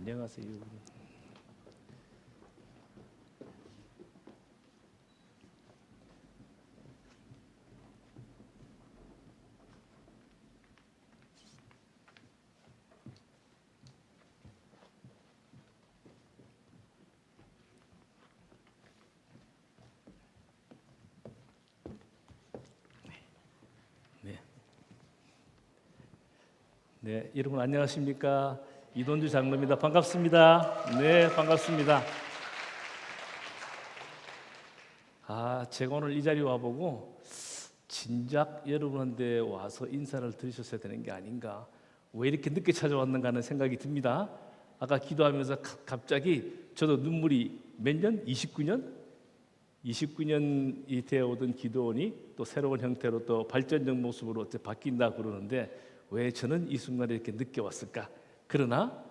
안녕하세요. 네. 네, 여러분 안녕하십니까? 이돈주 장로입니다. 반갑습니다. 네, 반갑습니다. 제가 오늘 이 자리에 와보고 진작 여러분한테 와서 인사를 드리셨어야 되는 게 아닌가, 왜 이렇게 늦게 찾아왔는가 하는 생각이 듭니다. 아까 기도하면서 갑자기 저도 눈물이 몇 년? 29년이 되어오던 기도원이 또 새로운 형태로 또 발전적 모습으로 바뀐다 그러는데 왜 저는 이 순간에 이렇게 늦게 왔을까? 그러나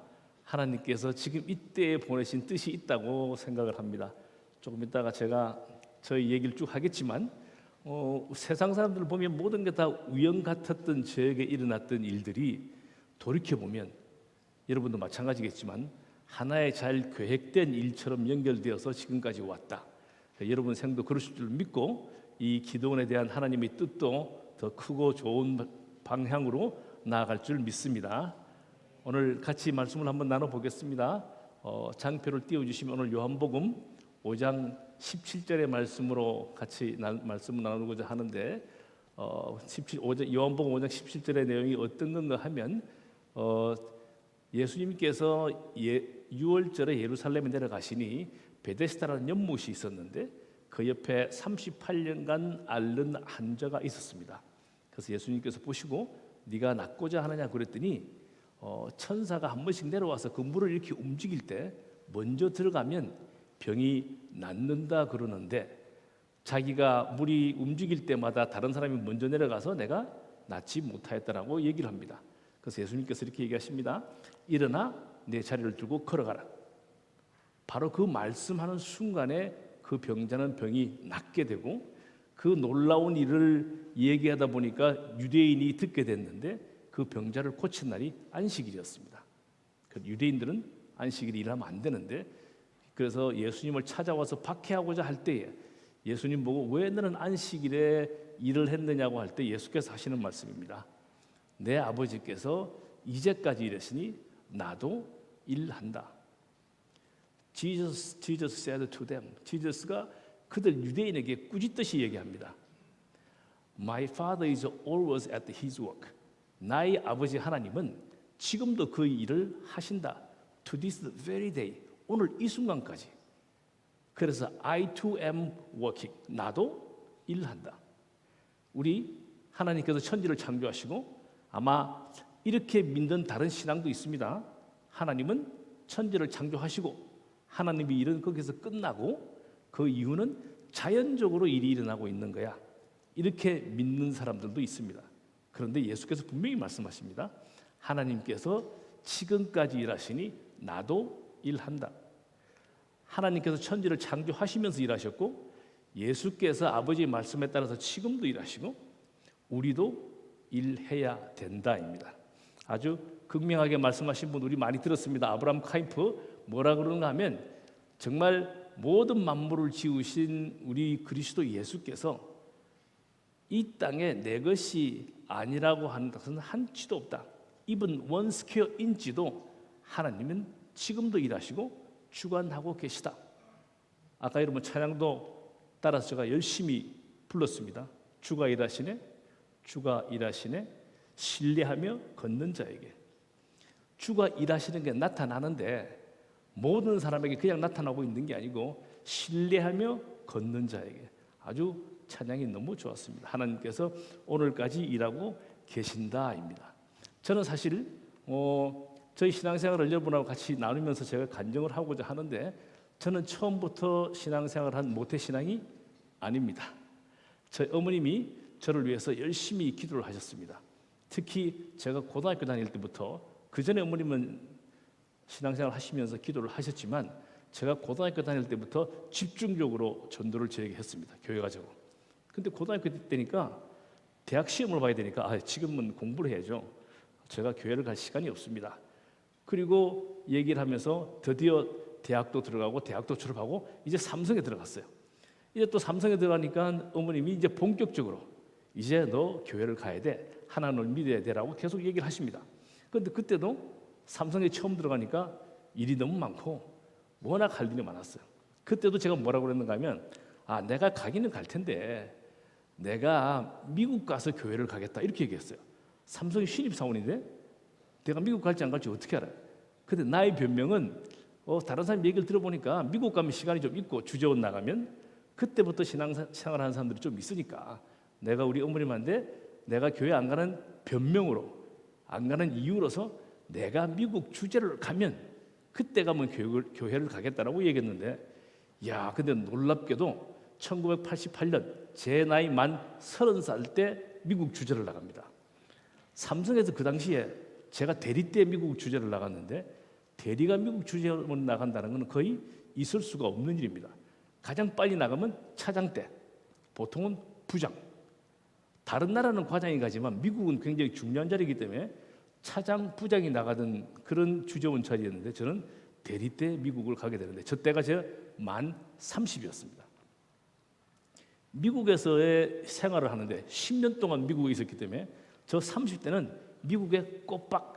하나님께서 지금 이때에 보내신 뜻이 있다고 생각을 합니다. 조금 이따가 제가 저희 얘기를 쭉 하겠지만 세상 사람들을 보면 모든 게 다 우연 같았던 저에게 일어났던 일들이 돌이켜보면 여러분도 마찬가지겠지만 하나의 잘 계획된 일처럼 연결되어서 지금까지 왔다. 여러분 생도 그러실 줄 믿고 이 기도원에 대한 하나님의 뜻도 더 크고 좋은 방향으로 나아갈 줄 믿습니다. 오늘 같이 말씀을 한번 나눠보겠습니다. 장표를 띄워주시면 오늘 요한복음 5장 17절의 말씀으로 같이 말씀을 나누고자 하는데 요한복음 5장 17절의 내용이 어떤 건가 하면 예수님께서 6월절에 예루살렘에 내려가시니 베데스다라는 연못이 있었는데 그 옆에 38년간 앓는 환자가 있었습니다. 그래서 예수님께서 보시고 네가 낫고자 하느냐 그랬더니 천사가 한 번씩 내려와서 그 물을 이렇게 움직일 때 먼저 들어가면 병이 낫는다 그러는데 자기가 물이 움직일 때마다 다른 사람이 먼저 내려가서 내가 낫지 못하였다라고 얘기를 합니다. 그래서 예수님께서 이렇게 얘기하십니다. 일어나 내 자리를 두고 걸어가라. 바로 그 말씀하는 순간에 그 병자는 병이 낫게 되고 그 놀라운 일을 얘기하다 보니까 유대인이 듣게 됐는데 그 병자를 고친 날이 안식일이었습니다. 유대인들은 안식일에 일하면 안 되는데 그래서 예수님을 찾아와서 박해하고자 할 때에 예수님 보고 왜 너는 안식일에 일을 했느냐고 할 때 예수께서 하시는 말씀입니다. 내 아버지께서 이제까지 일했으니 나도 일한다. Jesus said to them. 지저스가 그들 유대인에게 꾸짖듯이 얘기합니다. My father is always at his work. 나의 아버지 하나님은 지금도 그 일을 하신다. To this very day. 오늘 이 순간까지. 그래서 I too am working. 나도 일한다. 우리 하나님께서 천지를 창조하시고 아마 이렇게 믿는 다른 신앙도 있습니다. 하나님은 천지를 창조하시고 하나님의 일은 거기서 끝나고 그 이유는 자연적으로 일이 일어나고 있는 거야. 이렇게 믿는 사람들도 있습니다. 그런데 예수께서 분명히 말씀하십니다. 하나님께서 지금까지 일하시니 나도 일한다. 하나님께서 천지를 창조하시면서 일하셨고 예수께서 아버지의 말씀에 따라서 지금도 일하시고 우리도 일해야 된다입니다. 아주 극명하게 말씀하신 분 우리 많이 들었습니다. 아브라함 카인프 뭐라 그러는가 하면 정말 모든 만물을 지으신 우리 그리스도 예수께서 이 땅에 내 것이 아니라고 하는 것은 한치도 없다. even one square inch도 하나님은 지금도 일하시고 주관하고 계시다. 아까 여러분 찬양도 따라서 제가 열심히 불렀습니다. 주가 일하시네, 주가 일하시네, 신뢰하며 걷는 자에게. 주가 일하시는 게 나타나는데 모든 사람에게 그냥 나타나고 있는 게 아니고 신뢰하며 걷는 자에게. 아주 찬양이 너무 좋았습니다. 하나님께서 오늘까지 일하고 계신다입니다. 저는 사실 저희 신앙생활을 여러분하고 같이 나누면서 제가 간증을 하고자 하는데 저는 처음부터 신앙생활을 한 모태신앙이 아닙니다. 저희 어머님이 저를 위해서 열심히 기도를 하셨습니다. 특히 제가 고등학교 다닐 때부터 그 전에 어머님은 신앙생활 하시면서 기도를 하셨지만 제가 고등학교 다닐 때부터 집중적으로 전도를 저에게 했습니다. 교회 가자고. 근데 고등학교 때니까 대학 시험을 봐야 되니까 지금은 공부를 해야죠. 제가 교회를 갈 시간이 없습니다. 그리고 얘기를 하면서 드디어 대학도 들어가고 대학도 졸업하고 이제 삼성에 들어갔어요. 이제 또 삼성에 들어가니까 어머님이 이제 본격적으로 이제 너 교회를 가야 돼. 하나님을 믿어야 되라고 계속 얘기를 하십니다. 그런데 그때도 삼성에 처음 들어가니까 일이 너무 많고 워낙 할 일이 많았어요. 그때도 제가 뭐라고 그랬는가 하면 내가 가기는 갈 텐데 내가 미국 가서 교회를 가겠다 이렇게 얘기했어요. 삼성이 신입사원인데 내가 미국 갈지 안 갈지 어떻게 알아요? 근데 나의 변명은 다른 사람 얘기를 들어보니까 미국 가면 시간이 좀 있고 주재원 나가면 그때부터 신앙생활하는 사람들이 좀 있으니까 내가 우리 어머님한테 내가 교회 안 가는 변명으로 안 가는 이유로서 내가 미국 주재를 가면 그때 가면 교회를 가겠다라고 얘기했는데 근데 놀랍게도 1988년 제 나이 만 30살 때 미국 주재를 나갑니다. 삼성에서 그 당시에 제가 대리 때 미국 주재를 나갔는데 대리가 미국 주재를 나간다는 건 거의 있을 수가 없는 일입니다. 가장 빨리 나가면 차장 때, 보통은 부장. 다른 나라는 과장이 가지만 미국은 굉장히 중요한 자리이기 때문에 차장, 부장이 나가던 그런 주재원 자리였는데 저는 대리 때 미국을 가게 되는데 저 때가 제가 만 30이었습니다. 미국에서의 생활을 하는데 10년 동안 미국에 있었기 때문에 저 30대는 미국에 꼬박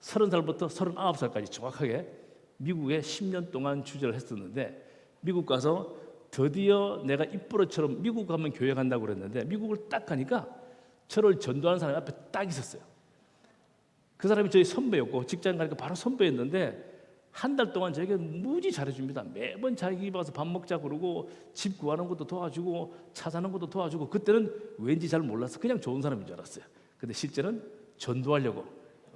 30살부터 39살까지 정확하게 미국에 10년 동안 주재를 했었는데 미국 가서 드디어 내가 입버릇처럼 미국 가면 교회 간다고 그랬는데 미국을 딱 가니까 저를 전도하는 사람이 앞에 딱 있었어요. 그 사람이 저희 선배였고 직장 가니까 바로 선배였는데 한 달 동안 저에게 무지 잘해줍니다. 매번 자기 집 와서 밥 먹자 그러고 집 구하는 것도 도와주고 차 사는 것도 도와주고 그때는 왠지 잘 몰라서 그냥 좋은 사람인 줄 알았어요. 근데 실제는 전도하려고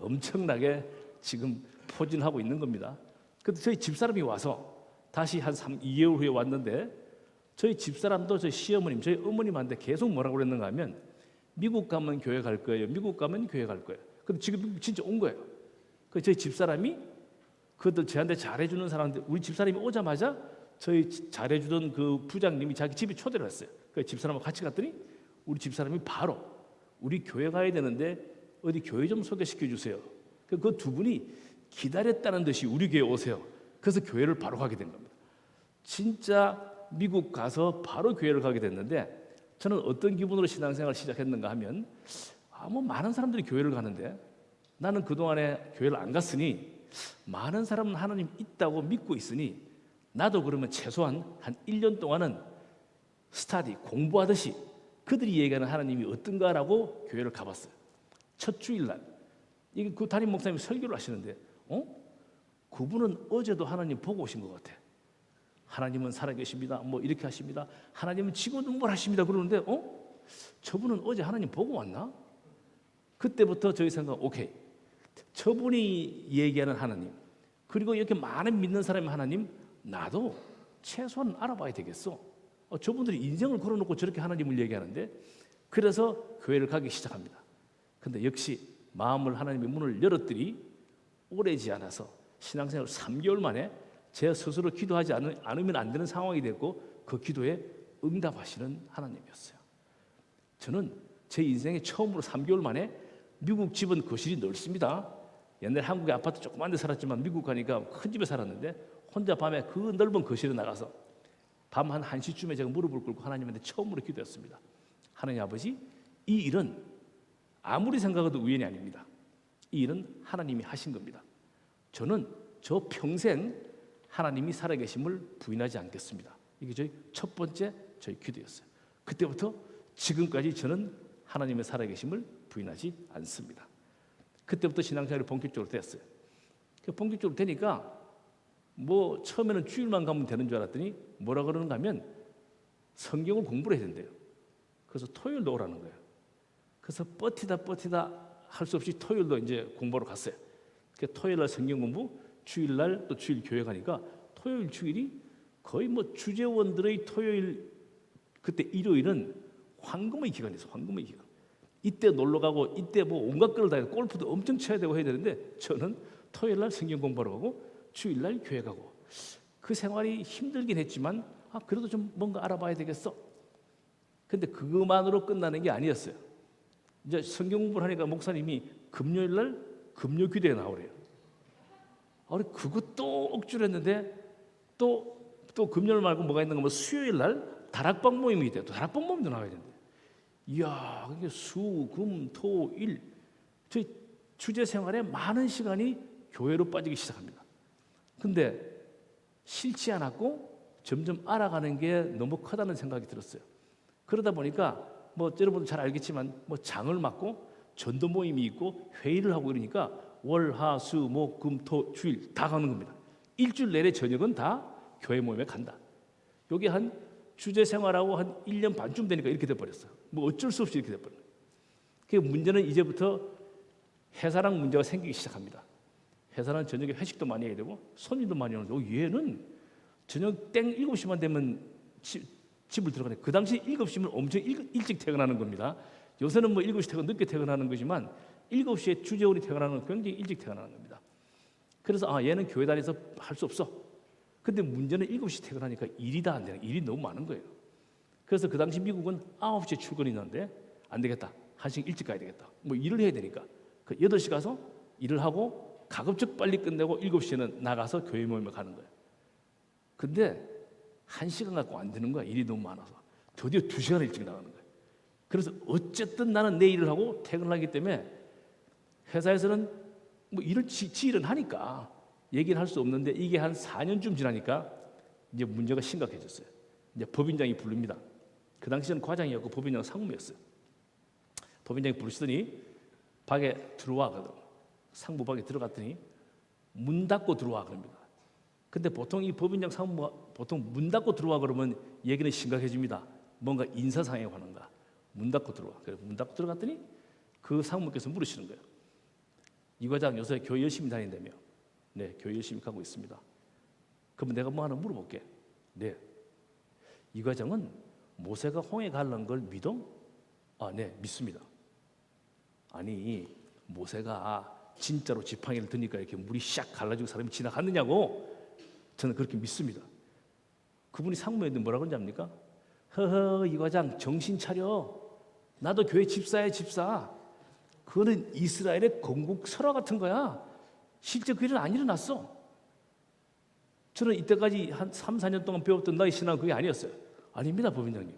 엄청나게 지금 포진하고 있는 겁니다. 근데 저희 집사람이 와서 다시 한 2개월 후에 왔는데 저희 집사람도 저희 시어머님, 저희 어머님한테 계속 뭐라고 그랬는가 하면 미국 가면 교회 갈 거예요. 미국 가면 교회 갈 거예요. 근데 지금 미국 진짜 온 거예요. 그 저희 집사람이 그들 저한테 잘해주는 사람들 우리 집사람이 오자마자 저희 잘해주던 그 부장님이 자기 집에 초대를 했어요. 그 집사람하고 같이 갔더니 우리 집사람이 바로 우리 교회 가야 되는데 어디 교회 좀 소개시켜 주세요. 그 두 분이 기다렸다는 듯이 우리 교회 오세요. 그래서 교회를 바로 가게 된 겁니다. 진짜 미국 가서 바로 교회를 가게 됐는데 저는 어떤 기분으로 신앙생활을 시작했는가 하면 뭐 많은 사람들이 교회를 가는데 나는 그동안에 교회를 안 갔으니 많은 사람은 하나님 있다고 믿고 있으니 나도 그러면 최소한 한 1년 동안은 스터디 공부하듯이 그들이 얘기하는 하나님이 어떤가라고 교회를 가봤어요. 첫 주일날 이게 그 담임 목사님이 설교를 하시는데 그분은 어제도 하나님 보고 오신 것 같아. 하나님은 살아계십니다. 뭐 이렇게 하십니다. 하나님은 지금 눈물하십니다. 그러는데 저분은 어제 하나님 보고 왔나? 그때부터 저희 생각 오케이. 저분이 얘기하는 하나님 그리고 이렇게 많은 믿는 사람의 하나님 나도 최소한 알아봐야 되겠어. 저분들이 인생을 걸어놓고 저렇게 하나님을 얘기하는데 그래서 교회를 가기 시작합니다. 근데 역시 마음을 하나님의 문을 열었더니 오래지 않아서 신앙생활 3개월 만에 제 스스로 기도하지 않으면 안 되는 상황이 됐고 그 기도에 응답하시는 하나님이었어요. 저는 제 인생에 처음으로 3개월 만에 미국 집은 거실이 넓습니다. 옛날 한국에 아파트 조그만 데 살았지만 미국 가니까 큰 집에 살았는데 혼자 밤에 그 넓은 거실에 나가서 밤 한 1시쯤에 제가 무릎을 꿇고 하나님한테 처음으로 기도했습니다. 하나님 아버지 이 일은 아무리 생각해도 우연이 아닙니다. 이 일은 하나님이 하신 겁니다. 저는 저 평생 하나님이 살아계심을 부인하지 않겠습니다. 이게 저희 첫 번째 저희 기도였어요. 그때부터 지금까지 저는 하나님의 살아계심을 부인하지 않습니다. 그때부터 신앙생활이 본격적으로 됐어요. 본격적으로 되니까 뭐 처음에는 주일만 가면 되는 줄 알았더니 뭐라 그러는가 하면 성경을 공부를 해야 된대요. 그래서 토요일도 오라는 거예요. 그래서 버티다 할 수 없이 토요일도 이제 공부하러 갔어요. 토요일날 성경 공부, 주일날 또 주일 교회 가니까 토요일 주일이 거의 뭐 주재원들의 토요일 그때 일요일은 황금의 기간이었어요. 황금의 기간. 이때 놀러 가고 이때 뭐 온갖 걸을 다 해서 골프도 엄청 쳐야 되고 해야 되는데 저는 토요일날 성경 공부하러 가고 주일날 교회 가고 그 생활이 힘들긴 했지만 그래도 좀 뭔가 알아봐야 되겠어. 근데 그것만으로 끝나는 게 아니었어요. 이제 성경 공부를 하니까 목사님이 금요일날 금요 기도에 나오래요. 우리 그것도 억지로 했는데 또 금요일 말고 뭐가 있는가 뭐 수요일 날 다락방 모임이 있대요. 또 다락방 모임도 나와야 된대. 이야, 그게 수, 금, 토, 일. 저희 주제 생활에 많은 시간이 교회로 빠지기 시작합니다. 근데 싫지 않았고 점점 알아가는 게 너무 크다는 생각이 들었어요. 그러다 보니까 뭐 여러분도 잘 알겠지만 뭐 장을 맡고 전도 모임이 있고 회의를 하고 이러니까 월, 화, 수, 목, 금, 토, 주일 다 가는 겁니다. 일주일 내내 저녁은 다 교회 모임에 간다. 여기 한 주제 생활하고 한 1년 반쯤 되니까 이렇게 돼버렸어요. 뭐 어쩔 수 없이 이렇게 돼버려요. 그 문제는 이제부터 회사랑 문제가 생기기 시작합니다. 회사는 저녁에 회식도 많이 해야 되고 손님도 많이 오는데 얘는 저녁 땡 7시만 되면 집을 들어가네. 그 당시 7시면 엄청 일찍 퇴근하는 겁니다. 요새는 뭐 7시 퇴근 늦게 퇴근하는 거지만 7시에 주재원이 퇴근하는 건 굉장히 일찍 퇴근하는 겁니다. 그래서 얘는 교회 다녀서 할 수 없어. 근데 문제는 7시 퇴근하니까 일이 다 안 되는, 일이 너무 많은 거예요. 그래서 그 당시 미국은 9시에 출근이 있는데 안 되겠다. 1시간 일찍 가야 되겠다. 뭐 일을 해야 되니까. 그 8시 가서 일을 하고 가급적 빨리 끝내고 7시에는 나가서 교회 모임에 가는 거예요. 근데 1시간 갖고 안 되는 거야. 일이 너무 많아서. 드디어 2시간 일찍 나가는 거예요. 그래서 어쨌든 나는 내 일을 하고 퇴근을 하기 때문에 회사에서는 뭐 일을 지 일은 하니까 얘기를 할 수 없는데 이게 한 4년쯤 지나니까 이제 문제가 심각해졌어요. 이제 법인장이 부릅니다. 그 당시는 과장이었고 법인장 상무였어요. 법인장이 부르시더니 방에 들어와 그러더라고요. 상부 방에 들어갔더니 문 닫고 들어와 그럽니다. 근데 보통 이 법인장 상무가 보통 문 닫고 들어와 그러면 얘기는 심각해집니다. 뭔가 인사상에 관한가. 문 닫고 들어와. 그래서 문 닫고 들어갔더니 그 상무께서 물으시는 거예요. 이 과장 요새 교회 열심히 다닌다며? 네, 교회 열심히 가고 있습니다. 그럼 내가 뭐 하나 물어볼게. 네. 이 과장은 모세가 홍해 갈란 걸 믿어? 네, 믿습니다. 아니, 모세가 진짜로 지팡이를 드니까 이렇게 물이 샥 갈라지고 사람이 지나갔느냐고? 저는 그렇게 믿습니다. 그분이 상무였는데 뭐라고 그러는지 압니까? 허허, 이 과장 정신 차려. 나도 교회 집사야, 집사. 그거는 이스라엘의 건국 설화 같은 거야. 실제 그 일은 안 일어났어. 저는 이때까지 한 3, 4년 동안 배웠던 나의 신앙은 그게 아니었어요. 아닙니다, 법인장님.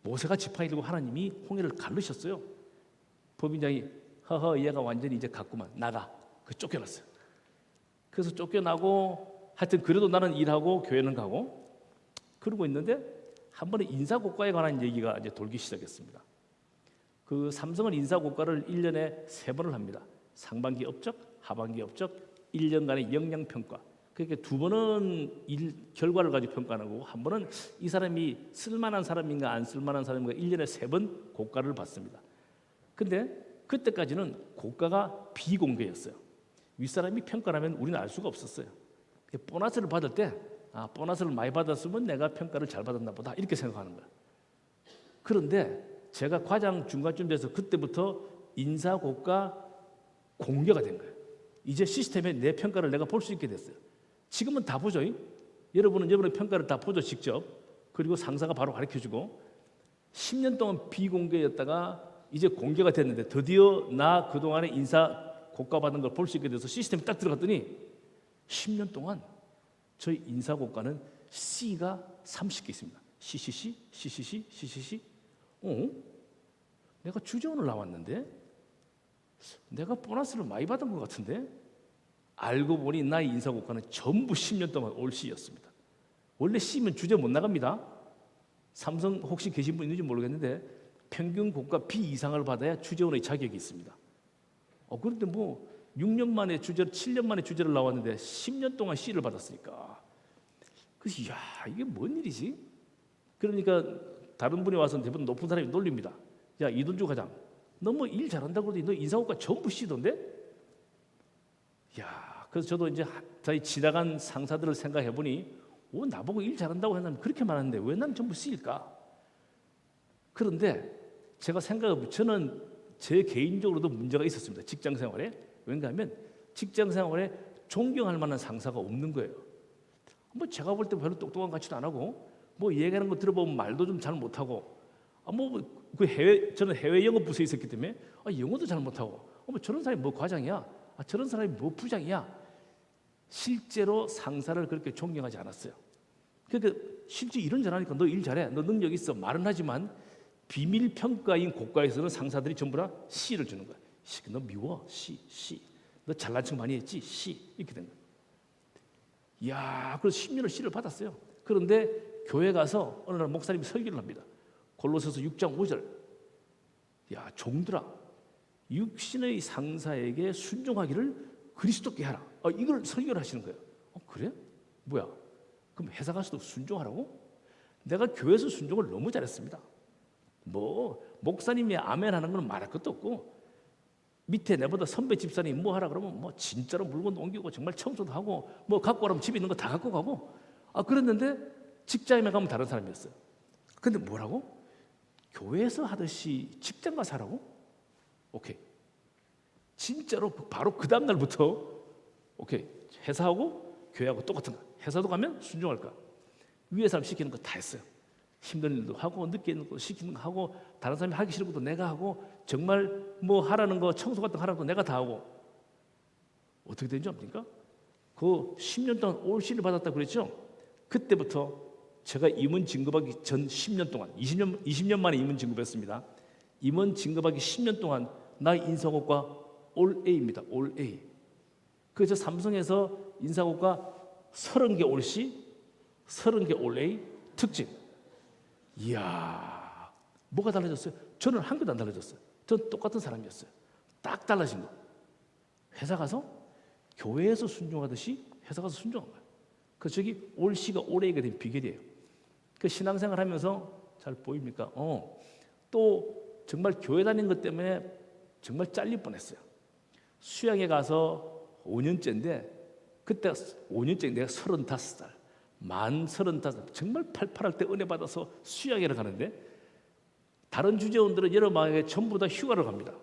모세가 지팡이 들고 하나님이 홍해를 가르셨어요. 법인장이 허허, 얘가 완전히 이제 갔구만. 나가. 그 쫓겨났어요. 그래서 쫓겨나고 하여튼 그래도 나는 일하고 교회는 가고 그러고 있는데 한 번에 인사고과에 관한 얘기가 이제 돌기 시작했습니다. 그 삼성은 인사고과를 1년에 3번을 합니다. 상반기 업적, 하반기 업적, 1년간의 역량평가. 그러니까 2번은 일 결과를 가지고 평가하는 거고 한 번은 이 사람이 쓸만한 사람인가 안 쓸만한 사람인가 1년에 3번 고과를 받습니다. 근데 그때까지는 고과가 비공개였어요. 윗사람이 평가를 하면 우리는 알 수가 없었어요. 보너스를 받을 때 보너스를 많이 받았으면 내가 평가를 잘 받았나 보다 이렇게 생각하는 거예요. 그런데 제가 과장 중간쯤 돼서 그때부터 인사고과 공개가 된 거예요. 이제 시스템에 내 평가를 내가 볼 수 있게 됐어요. 지금은 다 보죠. 여러분은 여러분의 평가를 다 보죠, 직접. 그리고 상사가 바로 가르쳐주고 10년 동안 비공개였다가 이제 공개가 됐는데 드디어 나 그동안에 인사 고과 받은 걸 볼 수 있게 돼서 시스템에 딱 들어갔더니 10년 동안 저희 인사 고과는 C가 30개 있습니다. CCC, CCC, CCC. 내가 주재원을 나왔는데 내가 보너스를 많이 받은 것 같은데 알고 보니 나의 인사 고과는 전부 10년 동안 올 C였습니다. 원래 C면 주재 못 나갑니다. 삼성 혹시 계신 분 있는지 모르겠는데 평균 고과 B 이상을 받아야 주재원의 자격이 있습니다. 그런데 뭐 6년 만에 주제를 7년 만에 주제를 나왔는데 10년 동안 C를 받았으니까 그래서 야 이게 뭔 일이지? 그러니까 다른 분이 와서 대부분 높은 사람이 놀립니다. 야 이돈주 과장 너 뭐 일 잘한다고 그러더니 너 인사고과 전부 C던데? 야 그래서 저도 이제 저희 지나간 상사들을 생각해 보니 나보고 일 잘한다고 하는 사람이 그렇게 많은데 왜 난 전부 C일까? 그런데 제가 생각해보면 저는 제 개인적으로도 문제가 있었습니다. 직장 생활에. 왜냐하면 직장 생활에 존경할 만한 상사가 없는 거예요. 뭐 제가 볼 때 별로 똑똑한 것 같지도 안 하고 뭐 얘기하는 거 들어보면 말도 좀 잘 못하고 저는 해외 영업 부서에 있었기 때문에 영어도 잘 못하고 뭐 저런 사람이 뭐 과장이야? 저런 사람이 뭐 부장이야? 실제로 상사를 그렇게 존경하지 않았어요. 그러니까 실제 일은 잘하니까 너 일 잘해, 너 능력 있어 말은 하지만 비밀 평가인 고과에서는 상사들이 전부 다 C를 주는 거야. 너 미워, C. 너 잘난 척 많이 했지, C. 이렇게 된 거야. 이야, 그래서 10년을 C를 받았어요. 그런데 교회 가서 어느 날 목사님이 설교를 합니다. 골로새서 6장 5절. 야, 종들아, 육신의 상사에게 순종하기를 그리스도께 하라. 이걸 설교를 하시는 거예요. 그래? 뭐야? 그럼 회사 가서도 순종하라고? 내가 교회에서 순종을 너무 잘했습니다. 목사님이 아멘 하는 건 말할 것도 없고, 밑에 내보다 선배 집사님 뭐 하라 그러면 진짜로 물건도 옮기고 정말 청소도 하고 갖고 오라면 집에 있는 거 다 갖고 가고, 그랬는데 직장에 가면 다른 사람이었어요. 근데 뭐라고? 교회에서 하듯이 직장 가서 하라고? 오케이. 진짜로 바로 그 다음 날부터 오케이, 회사하고 교회하고 똑같은 거야. 회사도 가면 순종할 거야. 위에 사람 시키는 거 다 했어요. 힘든 일도 하고 늦게 있는 거 시키는 거 하고 다른 사람이 하기 싫은 것도 내가 하고 정말 하라는 거 청소 같은 거 하라는 거 내가 다 하고. 어떻게 된지 압니까? 그 10년 동안 올시를 받았다 그랬죠? 그때부터 제가 임원 진급하기 전 10년 동안 20년 만에 임원 진급했습니다. 임원 진급하기 10년 동안 나의 인사고과 올 A입니다. 올 A. 그래서 삼성에서 인사고과 30개 올 C, 30개 올 A 특징. 이야, 뭐가 달라졌어요? 저는 한 개도 안 달라졌어요. 전 똑같은 사람이었어요. 딱 달라진 거. 회사 가서 교회에서 순종하듯이 회사 가서 순종한 거예요. 그 저기 올 C가 올 A가 된 비결이에요. 그 신앙생활 하면서 잘 보입니까? 또 정말 교회 다닌 것 때문에 정말 잘릴 뻔했어요. 수양에 가서 5년째인데 그때 5년째 내가 35살, 만 35, 정말 팔팔할 때 은혜 받아서 수양회를 가는데 다른 주재원들은 여러 마을에 전부 다 휴가를 갑니다.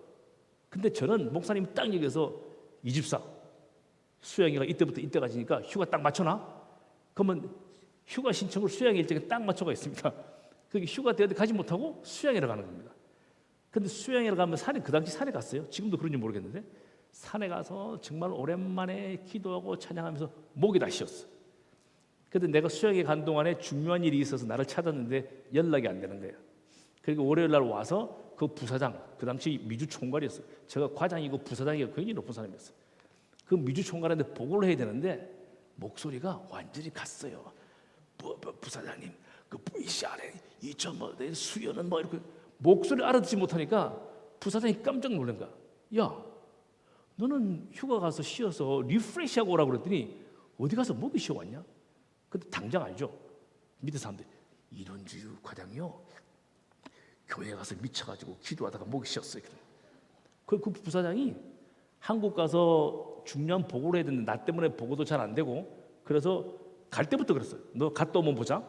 근데 저는 목사님이 딱 여기서 이 집사 수양회가 이때부터 이때까지니까 휴가 딱 맞춰놔? 그러면 휴가 신청을 수양회 일정에 딱 맞춰가 있습니다. 그게 휴가 때 어디 가지 못하고 수양회를 가는 겁니다. 근데 수양회를 가면 그 당시 산에 갔어요. 지금도 그런지 모르겠는데 산에 가서 정말 오랜만에 기도하고 찬양하면서 목이 다 쉬었어. 근데 내가 수양회 간 동안에 중요한 일이 있어서 나를 찾았는데 연락이 안 되는 거예요. 그리고 월요일 날 와서 그 부사장, 그 당시 미주 총괄이었어요. 제가 과장이고 부사장이고 굉장히 높은 사람이었어요. 그 미주 총괄한테 보고를 해야 되는데 목소리가 완전히 갔어요. 부사장님, 그 VCR에 2.5 수요는 이렇게 목소리를 알아듣지 못하니까 부사장이 깜짝 놀란 거야. 야, 너는 휴가 가서 쉬어서 리프레시하고 오라고 그랬더니 어디 가서 목이 쉬어왔냐? 근데 당장 알죠. 밑에 사람들이 이런주 과장이요, 교회 가서 미쳐가지고 기도하다가 목이 쉬었어요. 그 부사장이 한국 가서 중요한 보고를 해야 되는데 나 때문에 보고도 잘 안 되고 그래서 갈 때부터 그랬어요. 너 갔다 오면 보자.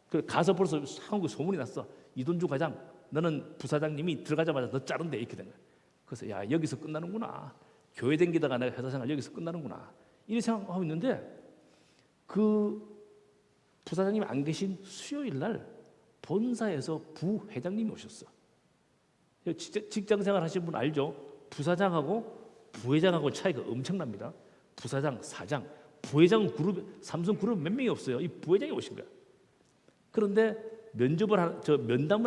그래서 가서 벌써 한국에 소문이 났어. 이돈주 과장, 너는 부사장님이 들어가자마자 너 자른대 이렇게 된 거야. 그래서 야, 여기서 끝나는구나. 교회 댕기다가 내가 회사 생활 여기서 끝나는구나. 이렇게 생각하고 있는데 그 부사장님이 안 계신 수요일 날 본사에서 부회장님이 오셨어. 직장 생활 하시는 분 알죠? 부사장하고 부회장하고 차이가 엄청납니다. 부사장, 사장, 부회장 그룹, 삼성 그룹 몇 명이 없어요. 이 부회장이 오신 거야. 그런데 면담을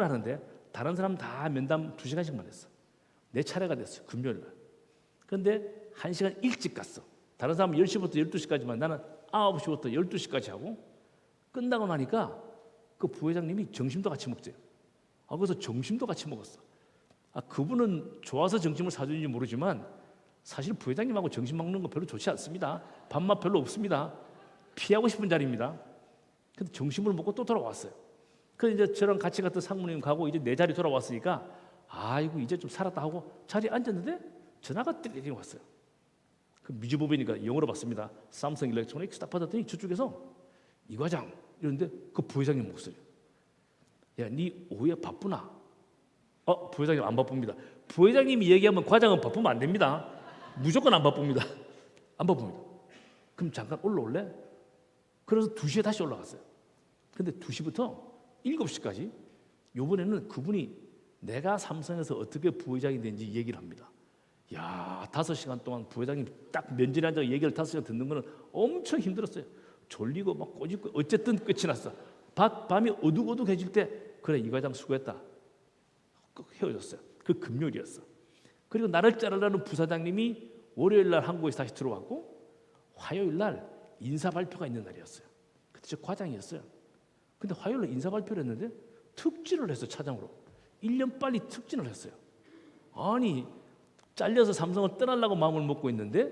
하는데 다른 사람 다 면담 2시간씩만 했어. 내 차례가 됐어요. 금요일 날. 그런데 1시간 일찍 갔어. 다른 사람은 10시부터 12시까지만 나는 9시부터 12시까지 하고 끝나고 나니까 그 부회장님이 점심도 같이 먹재요. 그래서 점심도 같이 먹었어. 그분은 좋아서 점심을 사주는지 모르지만 사실 부회장님하고 점심 먹는 거 별로 좋지 않습니다. 밥맛 별로 없습니다. 피하고 싶은 자리입니다. 근데 점심을 먹고 또 돌아왔어요. 그래서 이제 저랑 같이 갔던 상무님 가고 이제 내 자리 돌아왔으니까 아이고 이제 좀 살았다 하고 자리에 앉았는데 전화가 띠리링 왔어요. 그 미주보배니까 영어로 받습니다. 삼성 일렉트로닉스 딱 받았더니 저쪽에서 이 과장 이런데 그 부회장님 목소리. 야, 네 오후에 바쁘나? 부회장님 안 바쁩니다. 부회장님이 얘기하면 과장은 바쁘면 안 됩니다. 무조건 안 바쁩니다. 안 바쁩니다. 그럼 잠깐 올라올래? 그래서 2시에 다시 올라갔어요. 근데 2시부터 7시까지 이번에는 그분이 내가 삼성에서 어떻게 부회장이 된지 얘기를 합니다. 야, 5시간 동안 부회장님 딱 면전에 앉아 얘기를 5시간 듣는 거는 엄청 힘들었어요. 졸리고 막 꼬집고 어쨌든 끝이 났어. 밤이 어둑어둑해질 때 그래 이 과장 수고했다. 헤어졌어요. 그 금요일이었어. 그리고 나를 자르라는 부사장님이 월요일 날 한국에 다시 들어왔고 화요일 날 인사 발표가 있는 날이었어요. 그때 저 과장이었어요. 근데 화요일 날 인사 발표를 했는데 특진을 했어. 차장으로 1년 빨리 특진을 했어요. 아니 잘려서 삼성을 떠나려고 마음을 먹고 있는데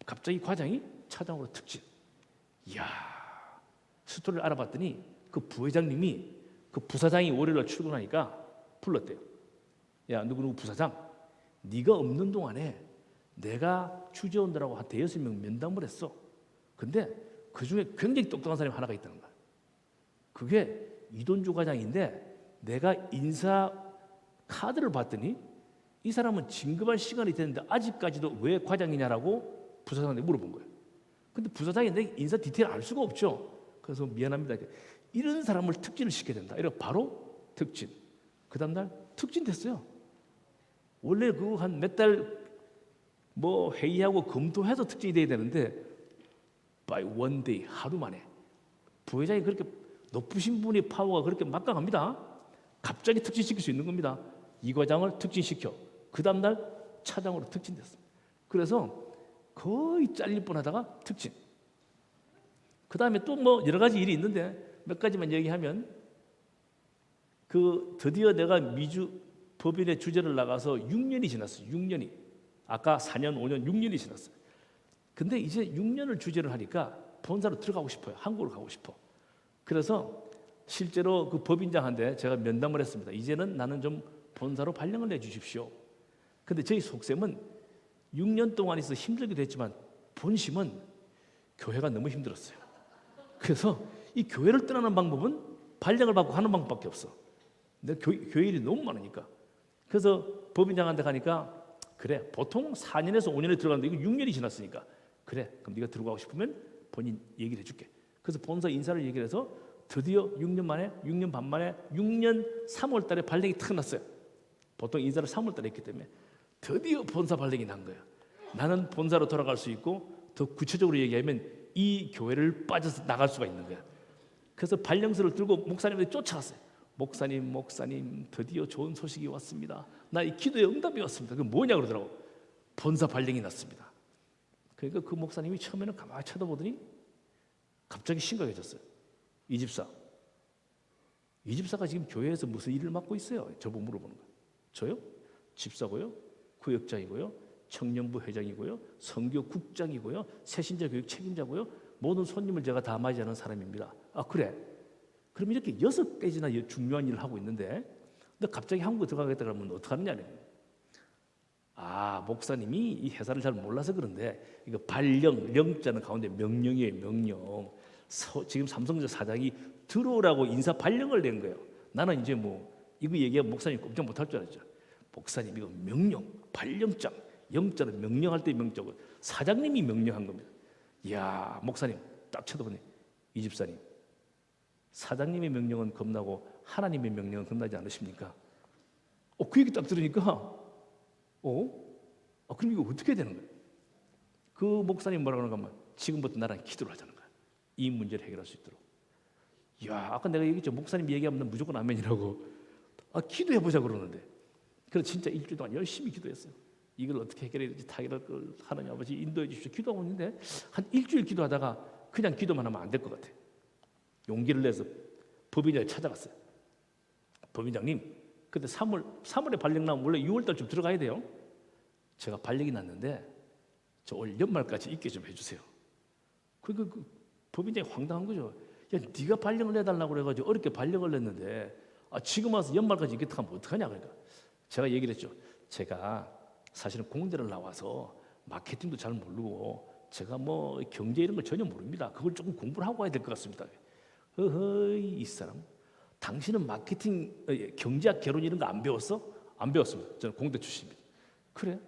갑자기 과장이 차장으로 특진. 이야, 스토리를 알아봤더니 그 부회장님이 그 부사장이 월요일날 출근하니까 불렀대요. 야, 누구누구 부사장, 네가 없는 동안에 내가 주재원들하고 한 5-6명 면담을 했어. 근데 그중에 굉장히 똑똑한 사람이 하나가 있다는 거야. 그게 이돈주 과장인데 내가 인사 카드를 봤더니 이 사람은 진급할 시간이 됐는데 아직까지도 왜 과장이냐라고 부사장한테 물어본 거예요. 근데 부사장이 내 인사 디테일 알 수가 없죠. 그래서 미안합니다. 이런 사람을 특진을 시켜야 된다. 이래 바로 특진. 그 다음날 특진 됐어요. 원래 그 한 몇 달 뭐 회의하고 검토해서 특진이 돼야 되는데 by one day 하루 만에 부회장이 그렇게 높으신 분의 파워가 그렇게 막강합니다. 갑자기 특진시킬 수 있는 겁니다. 이 과장을 특진시켜. 그 다음날 차장으로 특진됐습니다. 그래서 거의 잘릴 뻔하다가 특진. 그 다음에 또 뭐 여러 가지 일이 있는데 몇 가지만 얘기하면 그 드디어 내가 미주 법인의 주재를 나가서 6년이 지났어요. 6년이. 아까 4년, 5년, 6년이 지났어요. 근데 이제 6년을 주재를 하니까 본사로 들어가고 싶어요. 한국으로 가고 싶어. 그래서 실제로 그 법인장한테 제가 면담을 했습니다. 이제는 나는 좀 본사로 발령을 내주십시오. 근데 저희 속셈은 6년 동안 있어 힘들기도 했지만 본심은 교회가 너무 힘들었어요. 그래서 이 교회를 떠나는 방법은 발령을 받고 하는 방법밖에 없어. 근데 교회 일이 너무 많으니까. 그래서 법인장한테 가니까 그래 보통 4년에서 5년에 들어가는데 이거 6년이 지났으니까 그래 그럼 네가 들어가고 싶으면 본인 얘기를 해줄게. 그래서 본사 인사를 얘기를 해서 드디어 6년 만에 6년 반 만에 6년 3월 달에 발령이 탁 났어요. 보통 인사를 3월 달에 했기 때문에 드디어 본사 발령이 난 거예요. 나는 본사로 돌아갈 수 있고 더 구체적으로 얘기하면 이 교회를 빠져서 나갈 수가 있는 거야. 그래서 발령서를 들고 목사님한테 쫓아갔어요. 목사님 드디어 좋은 소식이 왔습니다. 나 이 기도에 응답이 왔습니다. 그게 뭐냐 그러더라고. 본사 발령이 났습니다. 그러니까 그 목사님이 처음에는 가만히 쳐다보더니 갑자기 심각해졌어요. 이 집사가 지금 교회에서 무슨 일을 맡고 있어요? 저보고 물어보는 거예요. 저요? 집사고요, 구역장이고요, 청년부 회장이고요, 선교국장이고요, 새신자 교육 책임자고요. 모든 손님을 제가 다 맞이하는 사람입니다. 아 그래? 그럼 이렇게 6가지나 중요한 일을 하고 있는데 너 갑자기 한국에 들어가겠다 그러면 어떡하느냐. 아 목사님이 이 회사를 잘 몰라서 그런데 이거 발령, 영자는 가운데 명령이에요. 명령. 지금 삼성전자 사장이 들어오라고 인사 발령을 낸 거예요. 나는 이제 뭐 이거 얘기하면 목사님 꼼짝 못할 줄 알았죠. 목사님 이거 명령, 발령장, 영자는 명령할 때 명자고 사장님이 명령한 겁니다. 이야 목사님 딱 쳐다보네. 이 집사님 사장님의 명령은 겁나고 하나님의 명령은 겁나지 않으십니까? 그 얘기 딱 들으니까 그럼 이거 어떻게 해야 되는 거예요? 그 목사님 뭐라고 하는가 하면 지금부터 나랑 기도를 하자는 거야. 이 문제를 해결할 수 있도록. 이야 아까 내가 얘기했죠. 목사님 얘기하면 무조건 아멘이라고. 기도해보자 그러는데 그래서 진짜 일주일 동안 열심히 기도했어요. 이걸 어떻게 해결해야 될지 타결할 걸 하나님 아버지 인도해 주십시오. 기도하고 있는데 한 일주일 기도하다가 그냥 기도만 하면 안 될 것 같아. 용기를 내서 법인장에 찾아갔어요. 법인장님 그때 3월에 발령 나면 원래 6월 달쯤 들어가야 돼요. 제가 발령이 났는데 저 올 연말까지 있게 좀 해주세요. 그 법인장이 황당한 거죠. 야 네가 발령을 내달라고 그래가지고 어렵게 발령을 냈는데 지금 와서 연말까지 있겠다 하면 어떡하냐. 그러니까 제가 얘기를 했죠. 제가 사실은 공대를 나와서 마케팅도 잘 모르고 제가 뭐 경제 이런 걸 전혀 모릅니다. 그걸 조금 공부를 하고 와야 될 것 같습니다. 허허이 이 사람 당신은 마케팅 경제학 개론 이런 거 안 배웠어? 안 배웠습니다. 저는 공대 출신입니다. 그래?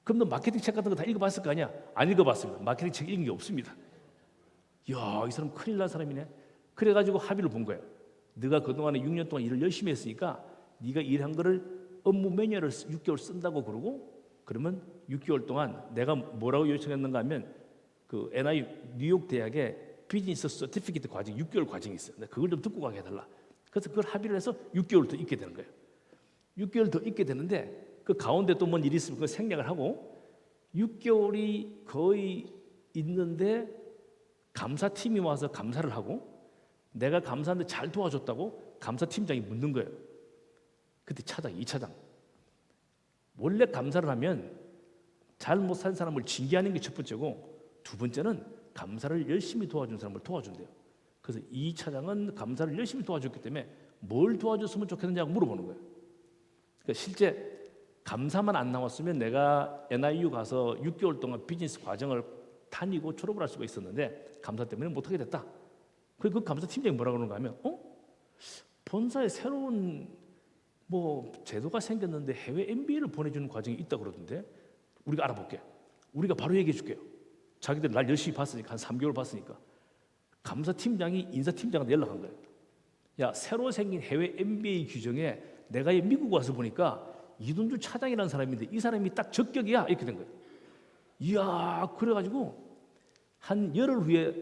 그럼 너 마케팅 책 같은 거 다 읽어봤을 거 아니야? 안 읽어봤습니다. 마케팅 책 읽은 게 없습니다. 이야 이 사람 큰일 난 사람이네. 그래가지고 합의를 본 거예요. 네가 그동안에 6년 동안 일을 열심히 했으니까 네가 일한 거를 업무 매뉴얼을 6개월 쓴다고 그러고 그러면 6개월 동안 내가 뭐라고 요청했는가 하면 그 NIU 뉴욕 대학의 비즈니스 서티피케이트 과정 6개월 과정이 있어요. 그걸 좀 듣고 가게 해달라. 그래서 그걸 합의를 해서 6개월 더 있게 되는 거예요. 6개월 더 있게 되는데 그 가운데 또 뭔 일이 있으면 그 생략을 하고 6개월이 거의 있는데 감사팀이 와서 감사를 하고 내가 감사하는데 잘 도와줬다고 감사팀장이 묻는 거예요. 그때 차장, 2차장. 원래 감사를 하면 잘 못 산 사람을 징계하는 게 첫 번째고 두 번째는 감사를 열심히 도와준 사람을 도와준대요. 그래서 2차장은 감사를 열심히 도와줬기 때문에 뭘 도와줬으면 좋겠느냐고 물어보는 거예요. 그러니까 실제 감사만 안 나왔으면 내가 NIU 가서 6개월 동안 비즈니스 과정을 다니고 졸업을 할 수가 있었는데 감사 때문에 못하게 됐다. 그리고 그 감사 팀장이 뭐라 그러는가 하면 본사에 새로운 뭐 제도가 생겼는데 해외 MBA를 보내주는 과정이 있다 그러던데 우리가 알아볼게. 우리가 바로 얘기해 줄게요. 자기들 날 열심히 봤으니까 한 3개월 봤으니까 감사팀장이 인사팀장한테 연락한 거예요. 야, 새로 생긴 해외 MBA 규정에 내가 미국 와서 보니까 이동주 차장이라는 사람인데 이 사람이 딱 적격이야 이렇게 된 거예요. 이야, 그래가지고 한 열흘 후에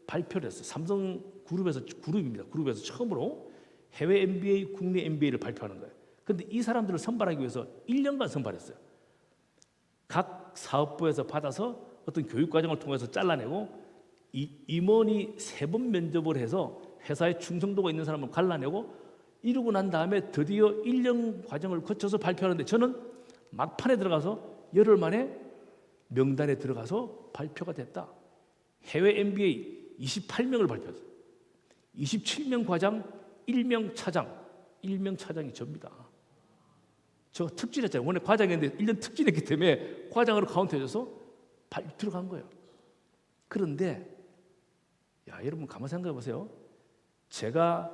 발표를 했어요. 삼성 그룹에서 처음으로 해외 MBA, 국내 MBA를 발표하는 거예요. 그런데 이 사람들을 선발하기 위해서 1년간 선발했어요. 각 사업부에서 받아서 어떤 교육 과정을 통해서 잘라내고 임원이 3번 면접을 해서 회사에 충성도가 있는 사람을 갈라내고 이루고 난 다음에 드디어 1년 과정을 거쳐서 발표하는데 저는 막판에 들어가서 열흘 만에 명단에 들어가서 발표가 됐다. 해외 MBA 28명을 발표했어요. 27명 과장, 1명 차장, 1명 차장이 접니다. 저 특진했잖아요. 원래 과장이었는데 1년 특진했기 때문에 과장으로 카운트해줘서 들어간 거예요. 그런데 야, 여러분 가만 생각해 보세요. 제가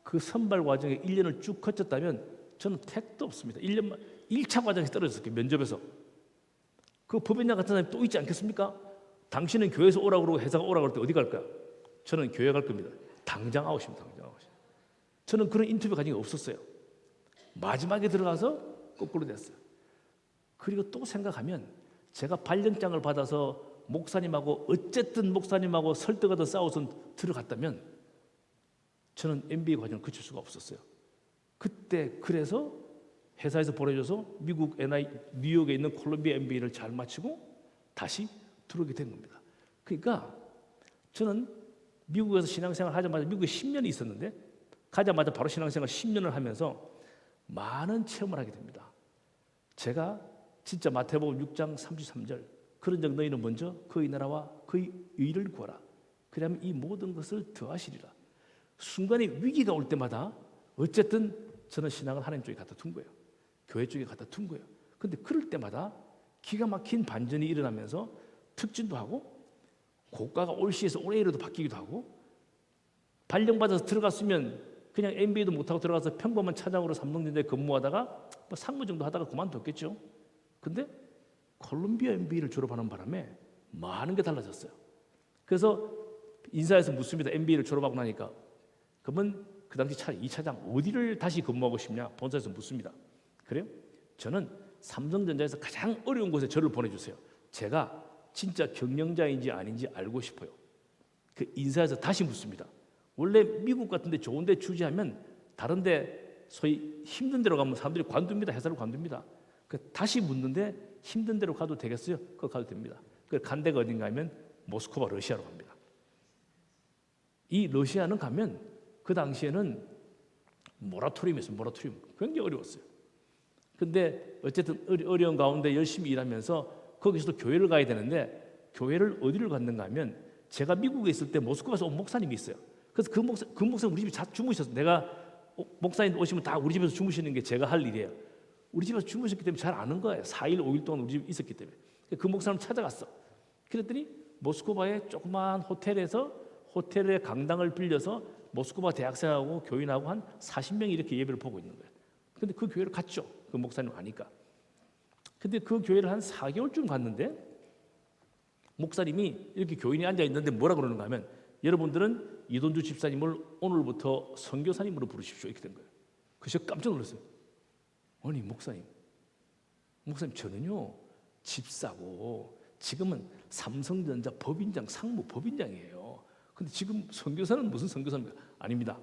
그 선발 과정에 1년을 쭉 거쳤다면 저는 택도 없습니다. 1차 과정에서 떨어졌어요. 면접에서. 그 법인장 같은 사람이 또 있지 않겠습니까? 당신은 교회에서 오라고 그러고 회사가 오라고 할 때 어디 갈까요? 저는 교회 갈 겁니다. 당장 아웃입니다. 당장 아웃. 저는 그런 인터뷰 과정이 없었어요. 마지막에 들어가서 거꾸로 됐어요. 그리고 또 생각하면 제가 발령장을 받아서 목사님하고 어쨌든 목사님하고 설득하다 싸워서 들어갔다면 저는 MBA 과정을 거칠 수가 없었어요. 그때 그래서 회사에서 보내줘서 미국 뉴욕에 있는 콜롬비아 MBA를 잘 마치고 다시 들어오게 된 겁니다. 그러니까 저는 미국에서 신앙생활 하자마자 미국에 10년이 있었는데 가자마자 바로 신앙생활 10년을 하면서 많은 체험을 하게 됩니다. 제가 진짜 마태복음 6장 33절 그런 적 너희는 먼저 그의 나라와 그의 의를 구하라. 그러면 이 모든 것을 더하시리라. 순간에 위기가 올 때마다 어쨌든 저는 신앙을 하나님 쪽에 갖다 둔 거예요. 교회 쪽에 갖다 둔 거예요. 그런데 그럴 때마다 기가 막힌 반전이 일어나면서 특진도 하고 고가가 올시에서 올해로도 바뀌기도 하고 발령받아서 들어갔으면 그냥 MBA도 못하고 들어가서 평범한 차장으로 삼성전자에 근무하다가 뭐 상무 정도 하다가 그만뒀겠죠. 근데 콜롬비아 MBA를 졸업하는 바람에 많은 게 달라졌어요. 그래서 인사에서 묻습니다. MBA를 졸업하고 나니까 그러면 그 당시 2차장 어디를 다시 근무하고 싶냐 본사에서 묻습니다. 그래요? 저는 삼성전자에서 가장 어려운 곳에 저를 보내주세요. 제가 진짜 경영자인지 아닌지 알고 싶어요. 그 인사에서 다시 묻습니다. 원래 미국 같은 데 좋은 데 취직하면 다른 데 소위 힘든 데로 가면 사람들이 관둡니다. 회사를 관둡니다. 다시 묻는데 힘든 데로 가도 되겠어요? 그거 가도 됩니다. 간 데가 어딘가 하면 모스크바 러시아로 갑니다. 이 러시아는 가면 그 당시에는 모라토리움이었어요. 모라토리움. 굉장히 어려웠어요. 근데 어쨌든 어려운 가운데 열심히 일하면서 거기서도 교회를 가야 되는데 교회를 어디를 갔는가 하면 제가 미국에 있을 때 모스크바에서 온 목사님이 있어요. 그래서 그 목사님 우리 집에 자주 주무셨어요. 내가 목사님 오시면 다 우리 집에서 주무시는 게 제가 할 일이에요. 우리 집에서 주무셨기 때문에 잘 아는 거예요. 4일, 5일 동안 우리 집에 있었기 때문에. 그 목사님 찾아갔어. 그랬더니 모스크바의 조그마한 호텔의 강당을 빌려서 모스크바 대학생하고 교인하고 한 40명이 이렇게 예배를 보고 있는 거예요. 근데 그 교회를 갔죠. 그 목사님 아니까. 근데 그 교회를 한 4개월쯤 갔는데 목사님이 이렇게 교인이 앉아 있는데 뭐라 그러는가 하면 여러분들은 이돈주 집사님을 오늘부터 선교사님으로 부르십시오. 이렇게 된 거예요. 그래서 깜짝 놀랐어요. 아니 목사님 목사님 저는요 집사고 지금은 삼성전자 법인장 상무 법인장이에요. 근데 지금 선교사는 무슨 선교사입니까? 아닙니다.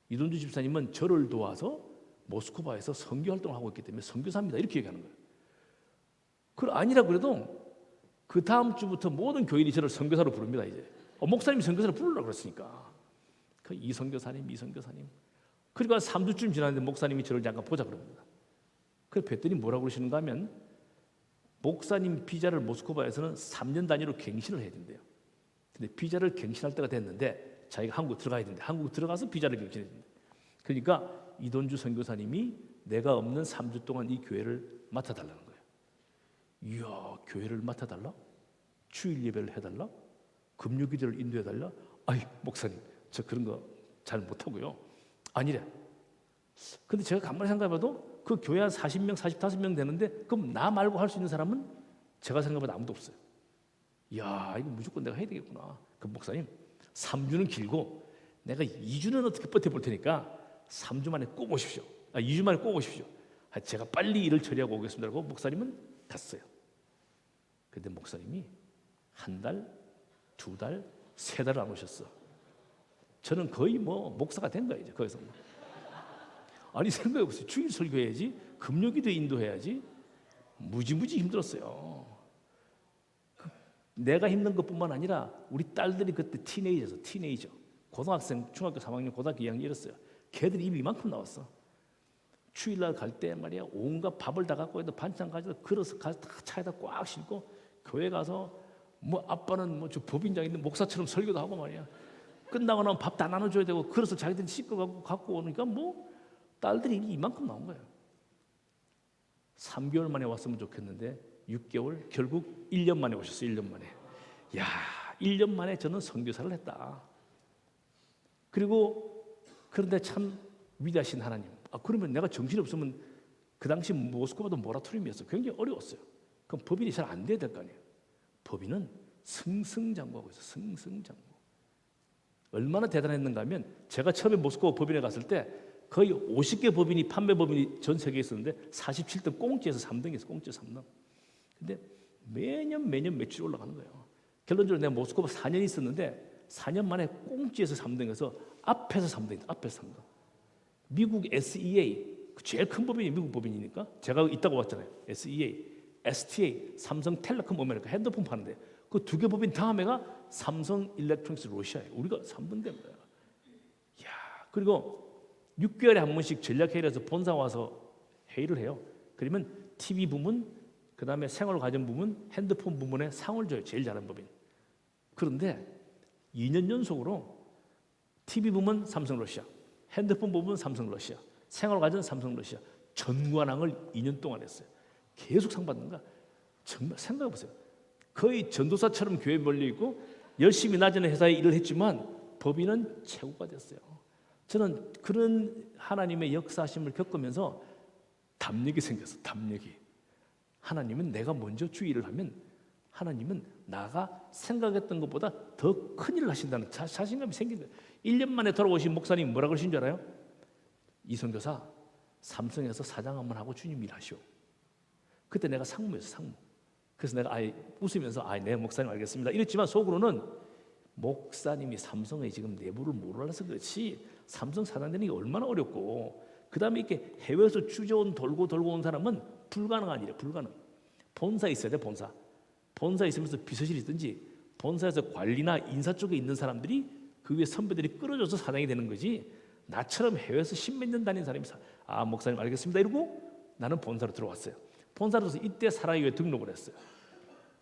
이동주 집사님은 저를 도와서 모스크바에서 선교 활동을 하고 있기 때문에 선교사입니다. 이렇게 얘기하는 거예요. 그 아니라 그래도 그 다음 주부터 모든 교인이 저를 선교사로 부릅니다. 이제 목사님이 선교사로 부르려고 그랬으니까 그 이 선교사님. 그리고 한 3주쯤 지났는데 목사님이 저를 잠깐 보자 그럽니다. 그래서 뵀더니 뭐라고 그러시는가 하면 목사님 비자를 모스크바에서는 3년 단위로 갱신을 해야 된대요. 근데 비자를 갱신할 때가 됐는데 자기가 한국 들어가야 되는데 한국 들어가서 비자를 갱신해야 된대. 그러니까 이돈주 선교사님이 내가 없는 3주 동안 이 교회를 맡아달라는 거예요. 이야, 교회를 맡아달라? 주일 예배를 해달라? 금요기도를 인도해달라? 아이 목사님 저 그런 거 잘 못하고요. 아니래. 근데 제가 간만에 생각해봐도 그 교회 한 40명, 45명 되는데 그럼 나 말고 할 수 있는 사람은 제가 생각해봐도 아무도 없어요. 이야, 이거 무조건 내가 해야 되겠구나. 그 목사님 3주는 길고 내가 2주는 어떻게 버텨볼 테니까 3주 만에 꼭 오십시오. 2주 만에 꼭 오십시오. 제가 빨리 일을 처리하고 오겠습니다. 라고 목사님은 갔어요. 근데 목사님이 한 달, 2달, 3달 안 오셨어. 저는 거의 뭐 목사가 된 거예요. 이제 거기서 아니 생각해보세요. 주일 설교해야지, 금요기도 인도해야지. 무지무지 힘들었어요. 내가 힘든 것뿐만 아니라 우리 딸들이 그때 티네이저 고등학생, 중학교 3학년, 고등학교 2학년 이랬어요. 걔들이 입이 이만큼 나왔어. 주일날 갈 때 말이야 온갖 밥을 다 갖고 해도 반찬 가져다 걸어서 차에다 꽉 싣고 교회 가서 뭐 아빠는 뭐 저 법인장인데 목사처럼 설교도 하고 말이야. 끝나고 나면 밥 다 나눠줘야 되고 그래서 자기들이 씻고 갖고 오니까 뭐 딸들이 이만큼 나온 거예요. 3개월 만에 왔으면 좋겠는데 6개월 결국 1년 만에 오셨어요. 1년 만에. 야, 1년 만에 저는 선교사를 했다. 그리고 그런데 참 위대하신 하나님. 그러면 내가 정신없으면 그 당시 모스크바도 모라토리움이었어요. 굉장히 어려웠어요. 그럼 법인이 잘 안 돼야 될 거 아니에요. 법인은 승승장구하고 있어요. 승승장구. 얼마나 대단했는가 하면 제가 처음에 모스크바 법인에 갔을 때 거의 50개 법인이 판매 법인이 전 세계에 있었는데 47등 꽁지에서 3등이었어요. 꽁지 3등. 근데 매년 매출이 올라가는 거예요. 결론적으로 내가 모스크바 4년 있었는데 4년 만에 꽁지에서 3등에서 앞에서 3등, 앞에서 3등. 미국 SEA 제일 큰 법인이 미국 법인이니까 제가 있다고 봤잖아요. SEA, STA, 삼성텔레콤 아메리카 핸드폰 파는데 그 2개 법인 다음에가 삼성 일렉트로닉스 러시아예요. 우리가 3등 된 거야. 야, 그리고 6개월에 한 번씩 전략회의에서 본사 와서 회의를 해요. 그러면 TV 부문, 그 다음에 생활가전 부문, 핸드폰 부문에 상을 줘요. 제일 잘하는 법인. 그런데 2년 연속으로 TV 부문 삼성 러시아, 핸드폰 부문 삼성 러시아, 생활가전 삼성 러시아 전관왕을 2년 동안 했어요. 계속 상 받는 거야. 정말 생각해보세요. 거의 전도사처럼 교회에 몰려있고 열심히 낮에는 회사에 일을 했지만 법인은 최고가 됐어요. 저는 그런 하나님의 역사하심을 겪으면서 담력이 생겼어. 담력이. 하나님은 내가 먼저 주의를 하면 하나님은 나가 생각했던 것보다 더 큰 일을 하신다는 자신감이 생긴 거예요. 1년 만에 돌아오신 목사님 뭐라 그러신 줄 알아요? 이선교사 삼성에서 사장 한번 하고 주님 일하시오. 그때 내가 상무였어. 상무. 그래서 내가 웃으면서 네 목사님 알겠습니다 이랬지만 속으로는 목사님이 삼성의 지금 내부를 몰라서 그렇지 삼성 사장 되는 게 얼마나 어렵고 그 다음에 이렇게 해외에서 주저온 돌고 온 사람은 불가능한 일이야. 불가능. 본사 있어야 돼. 본사 있으면서 비서실이 있든지 본사에서 관리나 인사 쪽에 있는 사람들이 그 위에 선배들이 끌어줘서 사장이 되는 거지. 나처럼 해외에서 10몇 년 다닌 사람이 목사님 알겠습니다 이러고 나는 본사로 들어왔어요. 본사로서 이때 사랑교회 등록을 했어요.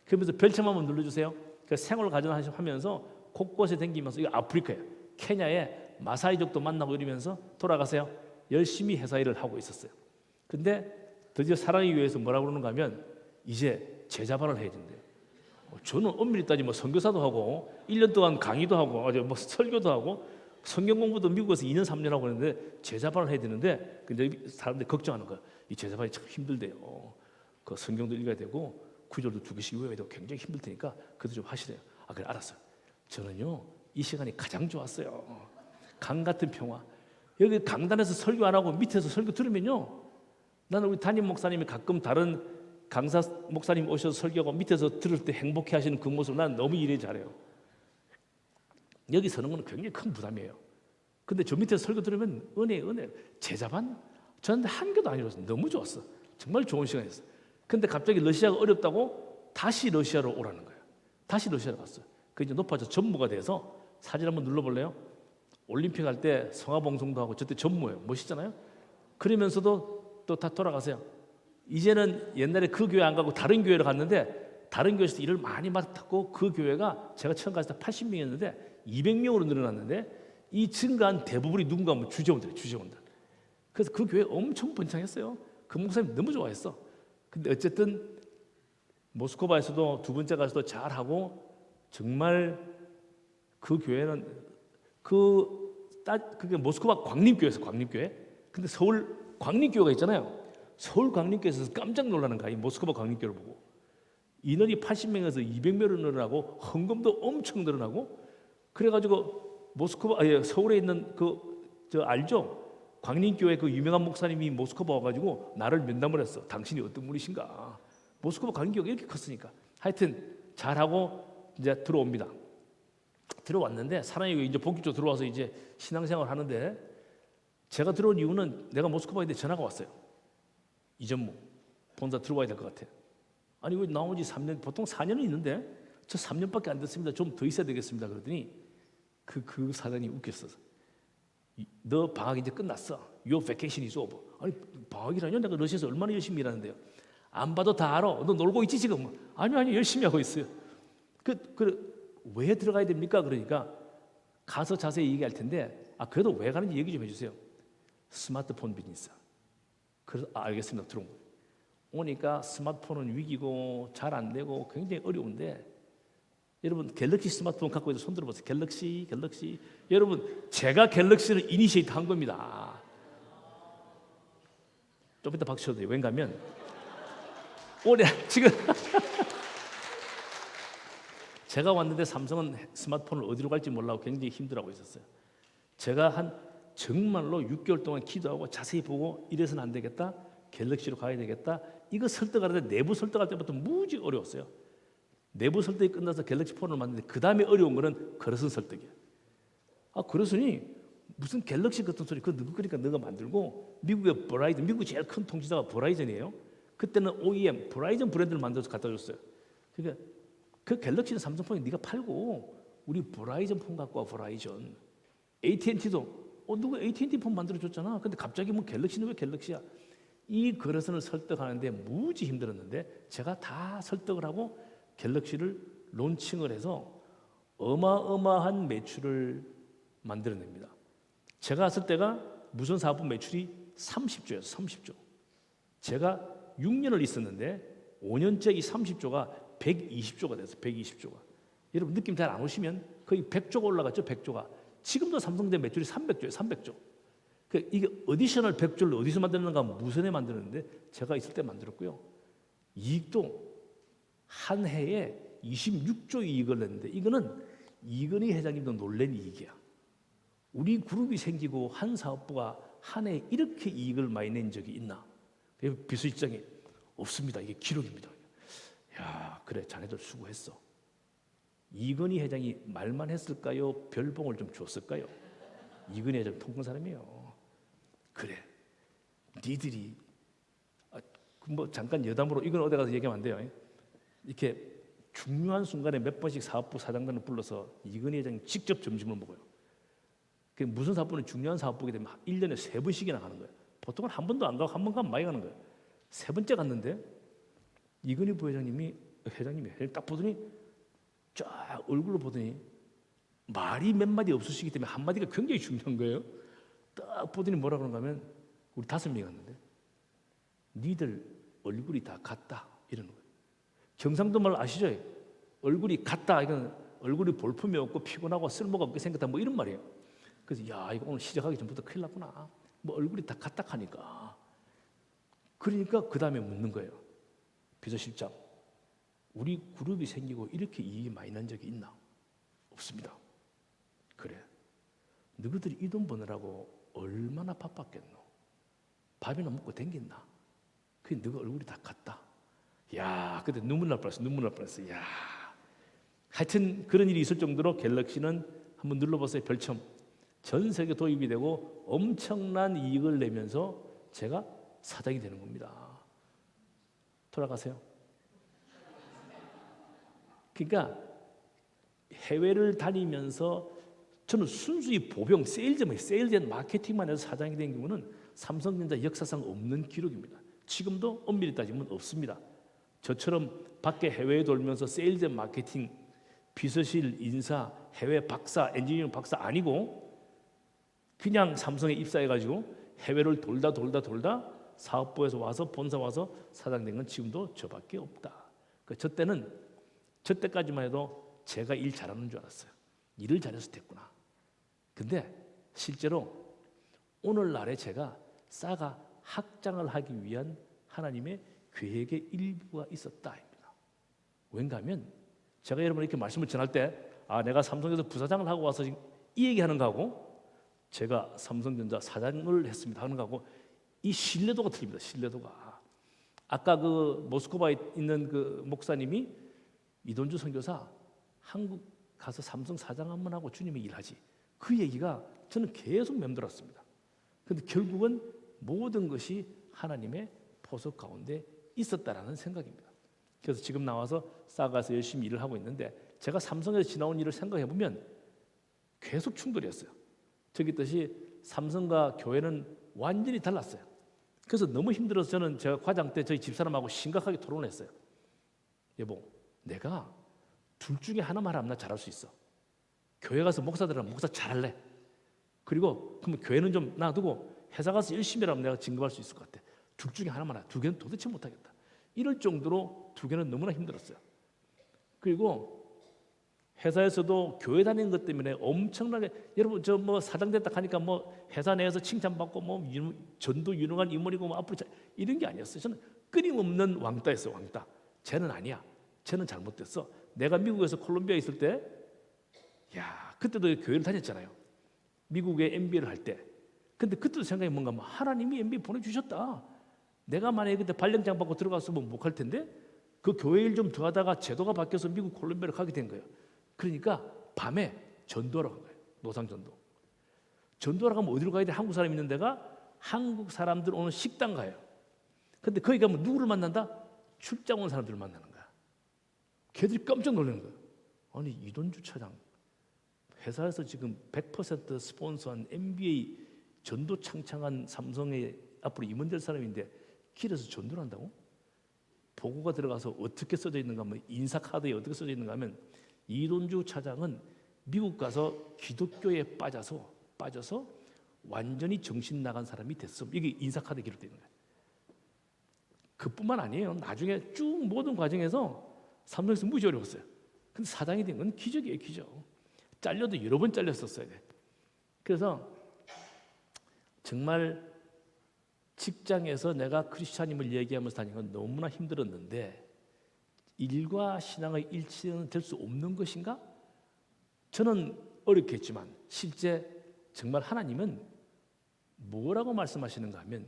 그러면서 별점 한번 눌러주세요. 그 생활 가전하면서 곳곳에 다니면서 이거 아프리카예요. 케냐에 마사이족도 만나고 이러면서 돌아가세요. 열심히 회사 일을 하고 있었어요. 근데 드디어 사랑의 교회에서 뭐라고 그러는가 하면 이제 제자반을 해야 된대요. 저는 엄밀히 따지면 선교사도 하고 1년 동안 강의도 하고 뭐 설교도 하고 성경 공부도 미국에서 2년 3년 하고 있는데 제자반을 해야 되는데 근데 사람들이 걱정하는 거야. 이 제자반이 참 힘들대요. 그 성경도 읽어야 되고 구절도 2개씩 외워야 되고 굉장히 힘들 테니까 그것도 좀 하시래요. 그래 알았어요. 저는요 이 시간이 가장 좋았어요. 강 같은 평화. 여기 강단에서 설교 안 하고 밑에서 설교 들으면요 나는 우리 담임 목사님이 가끔 다른 강사 목사님 오셔서 설교하고 밑에서 들을 때 행복해 하시는 그 모습을 나는 너무 이해 잘해요. 여기 서는 건 굉장히 큰 부담이에요. 근데 저 밑에서 설교 들으면 은혜. 제자반? 저한테 한 개도 안 이뤘어요. 너무 좋았어. 정말 좋은 시간이었어. 근데 갑자기 러시아가 어렵다고 다시 러시아로 오라는 거예요. 다시 러시아로 갔어요. 그 이제 높아져 전무가 돼서 사진 한번 눌러볼래요? 올림픽 할 때 성화봉송도 하고 저때 전무예요. 멋있잖아요. 그러면서도 또 다 돌아가세요. 이제는 옛날에 그 교회 안 가고 다른 교회로 갔는데 다른 교회에서 일을 많이 맡았고 그 교회가 제가 처음 갔을 때 80명이었는데 200명으로 늘어났는데 이 증가한 대부분이 누군가 하면 주재원들. 그래서 그 교회 엄청 번창했어요. 그 목사님 너무 좋아했어. 근데 어쨌든 모스크바에서도 두 번째 가서도 잘하고 정말 그 교회는 그게 모스크바 광림교회에서 광림교회. 근데 서울 광림교회가 있잖아요. 서울 광림교회에서 깜짝 놀라는 거야. 이 모스크바 광림교회를 보고 인원이 80명에서 200명으로 늘어나고 헌금도 엄청 늘어나고 그래가지고 서울에 있는 저 알죠? 광림교회 그 유명한 목사님이 모스크바 와가지고 나를 면담을 했어. 당신이 어떤 분이신가? 모스크바 광림교회가 이렇게 컸으니까. 하여튼 잘하고 이제 들어옵니다. 들어왔는데 사람이 이제 본격적으로 들어와서 이제 신앙생활 하는데 제가 들어온 이유는 내가 모스크바에 있는데 전화가 왔어요. 이전무 본사 들어와야 될 것 같아. 아니 왜 나온 지 3년, 보통 4년은 있는데 저 3년밖에 안 됐습니다. 좀 더 있어야 되겠습니다. 그러더니 그 사장이 웃겼어. 너 방학 이제 끝났어. Your vacation is over. 아니 방학이라뇨? 내가 러시아에서 얼마나 열심히 일하는데요. 안 봐도 다 알아. 너 놀고 있지 지금? 아니 열심히 하고 있어요. 왜 들어가야 됩니까? 그러니까 가서 자세히 얘기할 텐데 그래도 왜 가는지 얘기 좀 해주세요. 스마트폰 비즈니스. 그래서 알겠습니다. 들어온 거예요. 오니까 스마트폰은 위기고 잘 안 되고 굉장히 어려운데 여러분 갤럭시 스마트폰 갖고 있는 손 들어보세요. 갤럭시 여러분 제가 갤럭시를 이니시에이트 한 겁니다. 좀 이따 박수 쳐도 돼요. 왠가면 올해 지금 제가 왔는데 삼성은 스마트폰을 어디로 갈지 몰라고 굉장히 힘들어하고 있었어요. 제가 정말로 6개월 동안 기도하고 자세히 보고 이래서는 안 되겠다. 갤럭시로 가야 되겠다. 이거 설득하는데 내부 설득할 때부터 무지 어려웠어요. 내부 설득이 끝나서 갤럭시 폰을 만드는데 그 다음에 어려운 거는 그릇은 설득이에요. 그릇은이 무슨 갤럭시 같은 소리 그거 누구 거니까 너가 만들고 미국의 버라이즌, 미국 제일 큰 통치자가 버라이즌이에요. 그때는 OEM, 버라이즌 브랜드를 만들어서 갖다 줬어요. 그러니까 그 갤럭시는 삼성폰이 네가 팔고 우리 버라이즌 폰 갖고 와 버라이즌. AT&T도 누가 AT&T 폰 만들어줬잖아. 근데 갑자기 뭐 갤럭시는 왜 갤럭시야? 이 그릇을 설득하는데 무지 힘들었는데 제가 다 설득을 하고 갤럭시를 론칭을 해서 어마어마한 매출을 만들어냅니다. 제가 왔을 때가 무선 사업부 매출이 30조였어요. 30조. 제가 6년을 있었는데 5년째 이 30조가 120조가 됐어요. 120조가. 여러분 느낌 잘 안 오시면 거의 100조가 올라갔죠. 100조가. 지금도 삼성대 매출이 300조예요. 300조. 이게 어디셔널 100조를 어디서 만드는가 무선에 만드는데 제가 있을 때 만들었고요. 이익도 한 해에 26조 이익을 냈는데 이거는 이건희 회장님도 놀란 이익이야. 우리 그룹이 생기고 한 사업부가 한 해에 이렇게 이익을 많이 낸 적이 있나? 비서실장이 없습니다. 이게 기록입니다. 야, 그래 자네들 수고했어. 이건희 회장이 말만 했을까요? 별봉을 좀 줬을까요? 이건희 회장 통큰 사람이에요. 그래, 니들이 뭐 잠깐 여담으로 이건 어디 가서 얘기하면 안 돼요. 이렇게 중요한 순간에 몇 번씩 사업부 사장단을 불러서 이건희 회장이 직접 점심을 먹어요. 무슨 사업부는 중요한 사업부게 되면 1년에 3번씩이나 가는 거예요. 보통은 한 번도 안 가고 한 번 가면 많이 가는 거예요. 3번째 갔는데 이건희 부회장님이 딱 보더니 쫙 얼굴로 보더니 말이 몇 마디 없으시기 때문에 한 마디가 굉장히 중요한 거예요. 딱 보더니 뭐라 그런가 하면 우리 5명이 갔는데 니들 얼굴이 다 같다 이러는 거예요. 경상도 말 아시죠? 얼굴이 같다 이건 얼굴이 볼품이 없고 피곤하고 쓸모가 없게 생겼다 뭐 이런 말이에요. 그래서 야 이거 오늘 시작하기 전부터 큰일 났구나. 뭐 얼굴이 다 같다 하니까 그러니까 그 다음에 묻는 거예요. 비서실장 우리 그룹이 생기고 이렇게 이익이 많이 난 적이 있나? 없습니다. 그래 너희들이 이 돈 버느라고 얼마나 바빴겠노? 밥이나 먹고 댕겼나? 그 너가 얼굴이 다 같다. 야, 그때 눈물 날 뻔했어. 눈물 날 뻔했어. 야, 하여튼 그런 일이 있을 정도로 갤럭시는 한번 눌러보세요. 별점 전 세계 도입이 되고 엄청난 이익을 내면서 제가 사장이 되는 겁니다. 돌아가세요. 그러니까 해외를 다니면서 저는 순수히 보병, 세일즈 앤 마케팅만 해서 사장이 된 경우는 삼성전자 역사상 없는 기록입니다. 지금도 엄밀히 따지면 없습니다. 저처럼 밖에 해외에 돌면서 세일즈 앤 마케팅, 비서실 인사, 해외 박사, 엔지니어링 박사 아니고 그냥 삼성에 입사해가지고 해외를 돌다 사업부에서 와서 본사 와서 사장 된 건 지금도 저밖에 없다. 저 때까지만 해도 제가 일 잘하는 줄 알았어요. 일을 잘해서 됐구나. 근데 실제로 오늘날에 제가 싸가 확장을 하기 위한 하나님의 계획의 일부가 있었다입니다. 왠가 하면 제가 여러분 이렇게 말씀을 전할 때 내가 삼성에서 부사장을 하고 와서 이 얘기하는 거하고 제가 삼성전자 사장을 했습니다 하는 거하고 이 신뢰도가 틀립니다. 신뢰도가. 아까 그 모스크바에 있는 그 목사님이 이돈주 선교사 한국 가서 삼성 사장 한번 하고 주님의 일하지. 그 얘기가 저는 계속 맴돌았습니다. 그런데 결국은 모든 것이 하나님의 포석 가운데 있었다라는 생각입니다. 그래서 지금 나와서 싸가서 열심히 일을 하고 있는데 제가 삼성에서 지나온 일을 생각해 보면 계속 충돌이었어요. 저기 뜻이 삼성과 교회는 완전히 달랐어요. 그래서 너무 힘들어서 저는 제가 과장 때 저희 집사람하고 심각하게 토론했어요. 여보, 내가 둘 중에 하나만 하면 나 잘할 수 있어. 교회 가서 목사들이랑 목사 잘할래. 그리고 그러면 교회는 좀 놔두고 회사 가서 열심히 하면 내가 진급할 수 있을 것 같아. 둘 중에 하나만 해. 두 개는 도대체 못하겠다. 이럴 정도로 두 개는 너무나 힘들었어요. 그리고 회사에서도 교회 다니는 것 때문에 엄청나게 여러분 저 뭐 사장 됐다 하니까 뭐 회사 내에서 칭찬받고 뭐 전도 유능한 인물이고 뭐 앞으로 이런 게 아니었어요. 저는 끊임없는 왕따였어요. 왕따. 쟤는 아니야. 쟤는 잘못됐어. 내가 미국에서 콜롬비아에 있을 때 그때도 교회를 다녔잖아요. 미국의 MBA를 할 때. 근데 그때도 생각이 뭔가 하나님이 MBA 보내주셨다. 내가 만약에 그때 발령장 받고 들어갔으면 못 할 텐데 그 교회 일 좀 더 하다가 제도가 바뀌어서 미국 콜롬비아를 가게 된 거예요. 그러니까 밤에 전도하러 간 거예요. 노상전도. 전도하러 가면 어디로 가야 돼? 한국 사람 있는 데가 한국 사람들 오는 식당 가요. 근데 거기 가면 누구를 만난다? 출장 온 사람들을 만나는 거야. 걔들이 깜짝 놀라는 거예요. 아니 이돈주 차장 회사에서 지금 100% 스폰서한 MBA 전도 창창한 삼성에 앞으로 임원될 사람인데 길에서 전도를 한다고? 보고가 들어가서 어떻게 써져 있는가 하면 인사카드에 어떻게 써져 있는가 하면 이돈주 차장은 미국 가서 기독교에 빠져서 완전히 정신 나간 사람이 됐어. 이게 인사카드에 기록되어 있는 거예요. 그뿐만 아니에요. 나중에 쭉 모든 과정에서 삼성에서 무지 어려웠어요. 근데 사장이 된 건 기적이에요. 기적. 잘려도 여러 번 잘렸었어야 돼. 그래서 정말 직장에서 내가 크리스찬임을 얘기하면서 다니는 건 너무나 힘들었는데 일과 신앙의 일치는 될 수 없는 것인가? 저는 어렵겠지만 실제 정말 하나님은 뭐라고 말씀하시는가 하면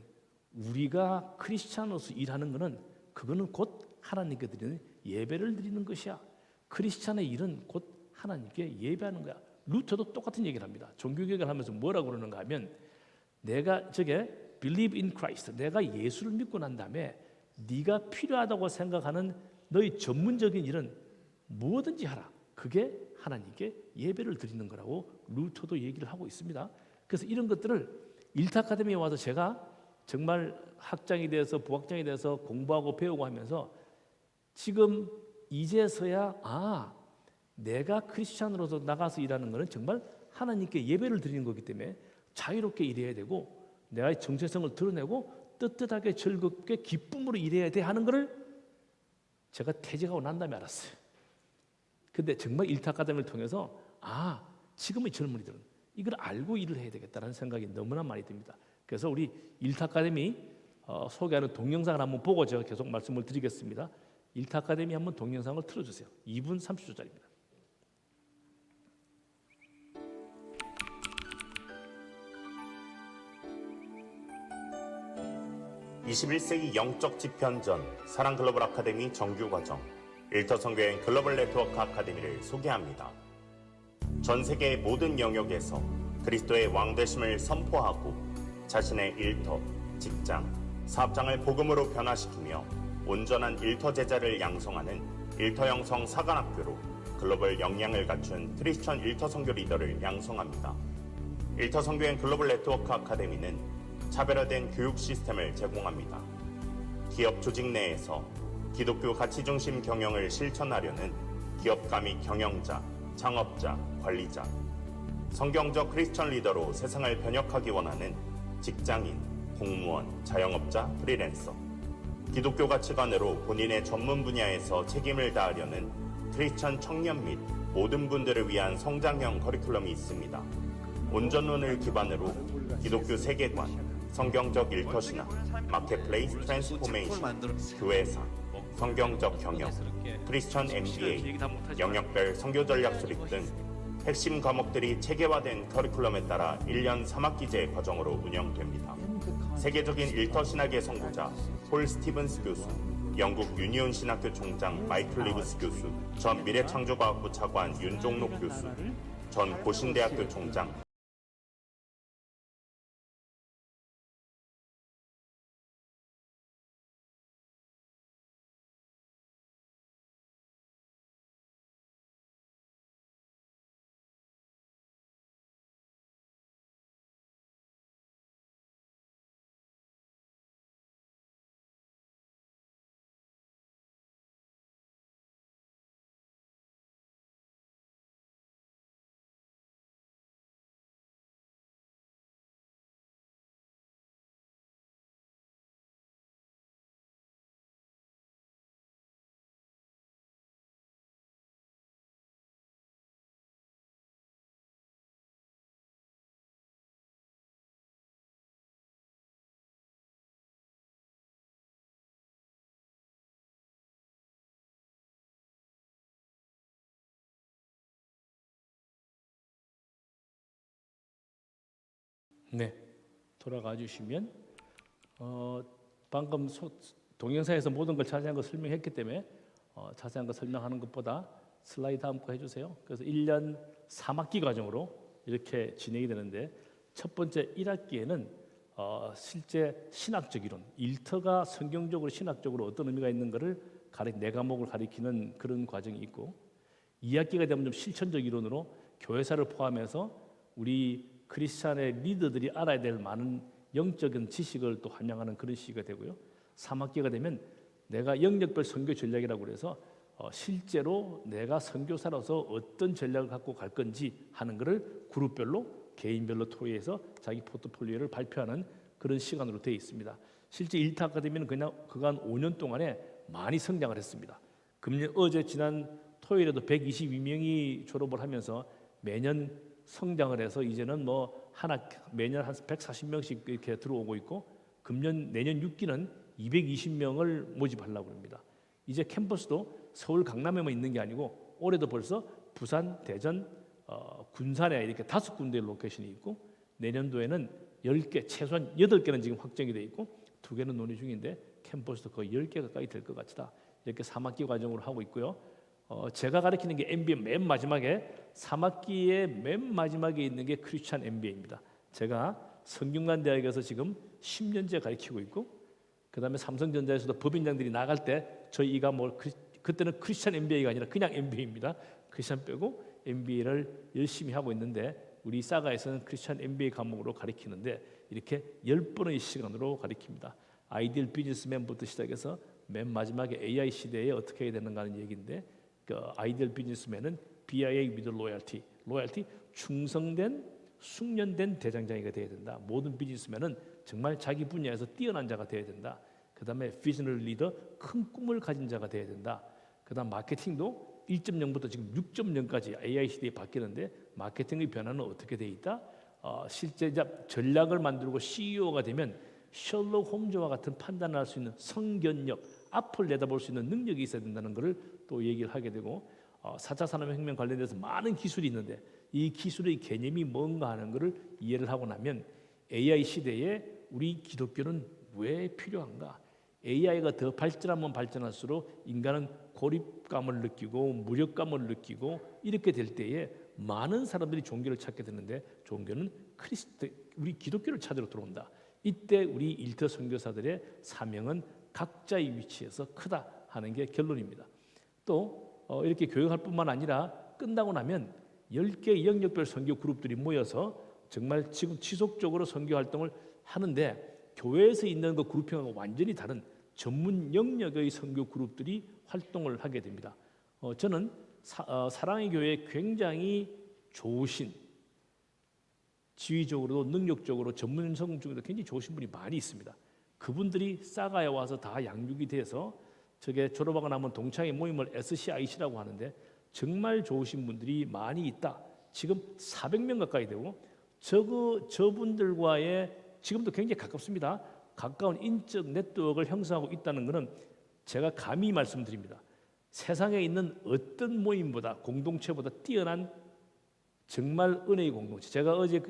우리가 크리스찬으로서 일하는 것은 그거는 곧 하나님께 드리는 예배를 드리는 것이야. 크리스찬의 일은 곧 하나님께 예배하는 거야. 루터도 똑같은 얘기를 합니다. 종교개혁을 하면서 뭐라고 그러는가 하면 내가 believe in Christ, 내가 예수를 믿고 난 다음에 네가 필요하다고 생각하는 너의 전문적인 일은 뭐든지 하라. 그게 하나님께 예배를 드리는 거라고 루터도 얘기를 하고 있습니다. 그래서 이런 것들을 일타 아카데미에 와서 제가 정말 학장이 돼서 부학장이 돼서 공부하고 배우고 하면서 지금 이제서야 내가 크리스찬으로서 나가서 일하는 것은 정말 하나님께 예배를 드리는 거기 때문에 자유롭게 일해야 되고 내가 정체성을 드러내고 떳떳하게 즐겁게 기쁨으로 일해야 돼 하는 것을 제가 퇴직하고 난 다음에 알았어요. 근데 정말 일타 아카데미를 통해서 지금의 젊은이들은 이걸 알고 일을 해야 되겠다는 생각이 너무나 많이 듭니다. 그래서 우리 일타 아카데미 소개하는 동영상을 한번 보고 제가 계속 말씀을 드리겠습니다. 일타 아카데미 한번 동영상을 틀어주세요. 2분 30초짜리입니다. 21세기 영적 집현전 사랑글로벌 아카데미 정규과정 일터성교행 글로벌 네트워크 아카데미를 소개합니다. 전 세계의 모든 영역에서 그리스도의 왕되심을 선포하고 자신의 일터, 직장, 사업장을 복음으로 변화시키며 온전한 일터 제자를 양성하는 일터 영성 사관학교로 글로벌 역량을 갖춘 크리스천 일터 선교 리더를 양성합니다. 일터 선교행 글로벌 네트워크 아카데미는 차별화된 교육 시스템을 제공합니다. 기업 조직 내에서 기독교 가치 중심 경영을 실천하려는 기업가 및 경영자, 창업자, 관리자, 성경적 크리스천 리더로 세상을 변혁하기 원하는 직장인, 공무원, 자영업자, 프리랜서, 기독교 가치관으로 본인의 전문 분야에서 책임을 다하려는 크리스천 청년 및 모든 분들을 위한 성장형 커리큘럼이 있습니다. 온전론을 기반으로 기독교 세계관, 성경적 일터신학, 마켓플레이스 트랜스포메이션, 교회사, 성경적 경영, 크리스천 MBA, 영역별 선교 전략 수립 등 핵심 과목들이 체계화된 커리큘럼에 따라 1년 3학기제 과정으로 운영됩니다. 세계적인 일터 신학의 선구자 폴 스티븐스 교수, 영국 유니온 신학교 총장 마이클 리브스 교수, 전 미래창조과학부 차관 윤종록 교수, 전 고신대학교 총장 네, 돌아가 주시면 방금 동영상에서 모든 걸 자세한 거 설명했기 때문에 자세한 거 설명하는 것보다 슬라이드 다음 거 해주세요. 그래서 1년 3학기 과정으로 이렇게 진행이 되는데 첫 번째 1학기에는 실제 신학적 이론, 일터가 성경적으로 신학적으로 어떤 의미가 있는 것을 네 과목을 가리키는 그런 과정이 있고 2학기가 되면 좀 실천적 이론으로 교회사를 포함해서 우리 크리스찬의 리더들이 알아야 될 많은 영적인 지식을 또 환영하는 그런 시기가 되고요. 3학기가 되면 내가 영역별 선교 전략이라고 그래서 실제로 내가 선교사로서 어떤 전략을 갖고 갈 건지 하는 것을 그룹별로 개인별로 토의해서 자기 포트폴리오를 발표하는 그런 시간으로 되어 있습니다. 실제 일타 아카데미는 그냥 그간 5년 동안에 많이 성장을 했습니다. 어제 지난 토요일에도 122명이 졸업을 하면서 매년 성장을 해서 이제는 매년 한 140명씩 이렇게 들어오고 있고 내년 6기는 220명을 모집하려고 합니다. 이제 캠퍼스도 서울 강남에만 있는 게 아니고 올해도 벌써 부산, 대전, 군산에 이렇게 5군데 로케이션이 있고 내년도에는 10개, 최소한 8개는 지금 확정이 돼 있고 2개는 논의 중인데 캠퍼스도 거의 10개 가까이 될 것 같다. 이렇게 3학기 과정으로 하고 있고요. 제가 가르치는 게 MBA 맨 마지막에 3학기의 맨 마지막에 있는 게 크리스찬 MBA입니다. 제가 성균관대학에서 지금 10년째 가르치고 있고 그다음에 삼성전자에서도 법인장들이 나갈 때 저희 이 과목 그때는 크리스찬 MBA가 아니라 그냥 MBA입니다. 크리스찬 빼고 MBA를 열심히 하고 있는데 우리 사가에서는 크리스찬 MBA 과목으로 가르치는데 이렇게 10번의 시간으로 가르칩니다. 아이디얼 비즈니스맨부터 시작해서 맨 마지막에 AI 시대에 어떻게 해야 되는가 하는 얘기인데 그 아이디얼 비즈니스맨은 BIA with loyalty, 충성된 숙련된 대장장이가 되어야 된다. 모든 비즈니스맨은 정말 자기 분야에서 뛰어난 자가 되어야 된다. 그 다음에 비즈널 리더, 큰 꿈을 가진 자가 되어야 된다. 그 다음 마케팅도 1.0부터 지금 6.0까지 AI 시대에 바뀌는데 마케팅의 변화는 어떻게 되어 있다? 실제 이제 전략을 만들고 CEO가 되면 셜록 홈즈와 같은 판단을 할 수 있는 성견력, 앞을 내다볼 수 있는 능력이 있어야 된다는 것을 또 얘기를 하게 되고 4차 산업혁명 관련돼서 많은 기술이 있는데 이 기술의 개념이 뭔가 하는 것을 이해를 하고 나면 AI 시대에 우리 기독교는 왜 필요한가? AI가 더 발전하면 발전할수록 인간은 고립감을 느끼고 무력감을 느끼고 이렇게 될 때에 많은 사람들이 종교를 찾게 되는데 종교는 크리스도 우리 기독교를 찾으러 들어온다. 이때 우리 일터 선교사들의 사명은 각자의 위치에서 크다 하는 게 결론입니다. 또 이렇게 교육할 뿐만 아니라 끝나고 나면 10개 영역별 선교 그룹들이 모여서 정말 지금 지속적으로 선교 활동을 하는데 교회에서 있는 그 그룹형하고 완전히 다른 전문 영역의 선교 그룹들이 활동을 하게 됩니다. 저는 사랑의 교회에 굉장히 좋으신 지휘적으로도 능력적으로 전문 성공 중에도 굉장히 좋으신 분이 많이 있습니다. 그분들이 사가에 와서 다 양육이 돼서 저게 졸업하고 나면 동창회 모임을 SCIC라고 하는데 정말 좋으신 분들이 많이 있다. 지금 400명 가까이 되고 저분들과의 지금도 굉장히 가깝습니다. 가까운 인적 네트워크를 형성하고 있다는 것은 제가 감히 말씀드립니다. 세상에 있는 어떤 모임보다 공동체보다 뛰어난 정말 은혜의 공동체. 제가 어제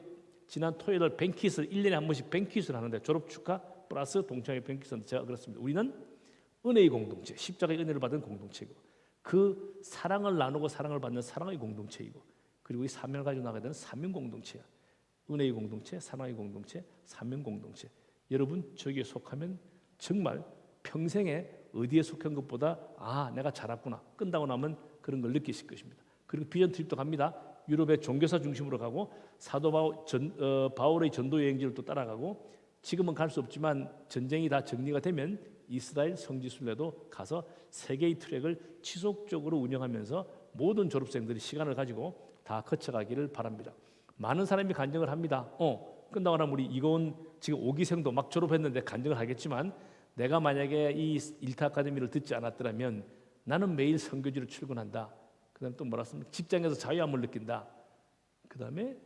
지난 토요일 뱅킷을 1년에 한 번씩 뱅킷을 하는데 졸업 축하 플러스 동창회 뱅킷은 제가 그렇습니다. 우리는 은혜의 공동체, 십자가의 은혜를 받은 공동체이고 그 사랑을 나누고 사랑을 받는 사랑의 공동체이고 그리고 이 사명을 가지고 나가야 되는 사명 공동체야. 은혜의 공동체, 사랑의 공동체, 사명 공동체. 여러분 저기에 속하면 정말 평생에 어디에 속한 것보다 내가 자랐구나 끝나고 나면 그런 걸 느끼실 것입니다. 그리고 비전 트립도 갑니다. 유럽의 종교사 중심으로 가고 사도 바울의 전도 여행지를 또 따라가고 지금은 갈 수 없지만 전쟁이 다 정리가 되면 이스라엘 성지순례도 가서 세계의 트랙을 지속적으로 운영하면서 모든 졸업생들이 시간을 가지고 다 거쳐가기를 바랍니다. 많은 사람이 간증을 합니다. 끝나고 나면 우리 이건 지금 5기생도 막 졸업했는데 간증을 하겠지만 내가 만약에 이 일타 아카데미를 듣지 않았더라면 나는 매일 선교지로 출근한다. 그다음 또 뭐라 습니까? 직장에서 자유함을 느낀다. 그다음에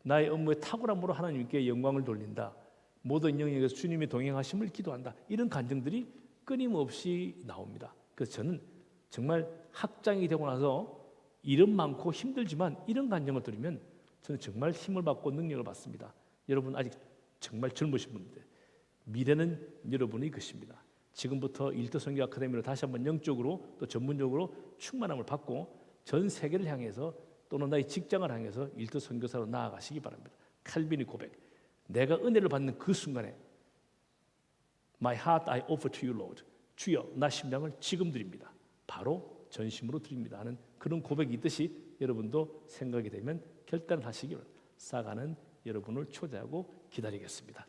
나의 업무에 탁월함으로 하나님께 영광을 돌린다. 모든 영역에서 주님이 동행하심을 기도한다. 이런 간증들이 끊임없이 나옵니다. 그래서 저는 정말 학장이 되고 나서 일은 많고 힘들지만 이런 간증을 들으면 저는 정말 힘을 받고 능력을 받습니다. 여러분 아직 정말 젊으신 분들 미래는 여러분의 것입니다. 지금부터 일터 선교 아카데미로 다시 한번 영적으로 또 전문적으로 충만함을 받고 전 세계를 향해서 또는 나의 직장을 향해서 일터 선교사로 나아가시기 바랍니다. 칼빈의 고백. 내가 은혜를 받는 그 순간에 My heart I offer to you, Lord. 주여, 나 심장을 지금 드립니다. 바로 전심으로 드립니다 하는 그런 고백이 있듯이 여러분도 생각이 되면 결단을 하시기 바랍니다. 사가는 여러분을 초대하고 기다리겠습니다.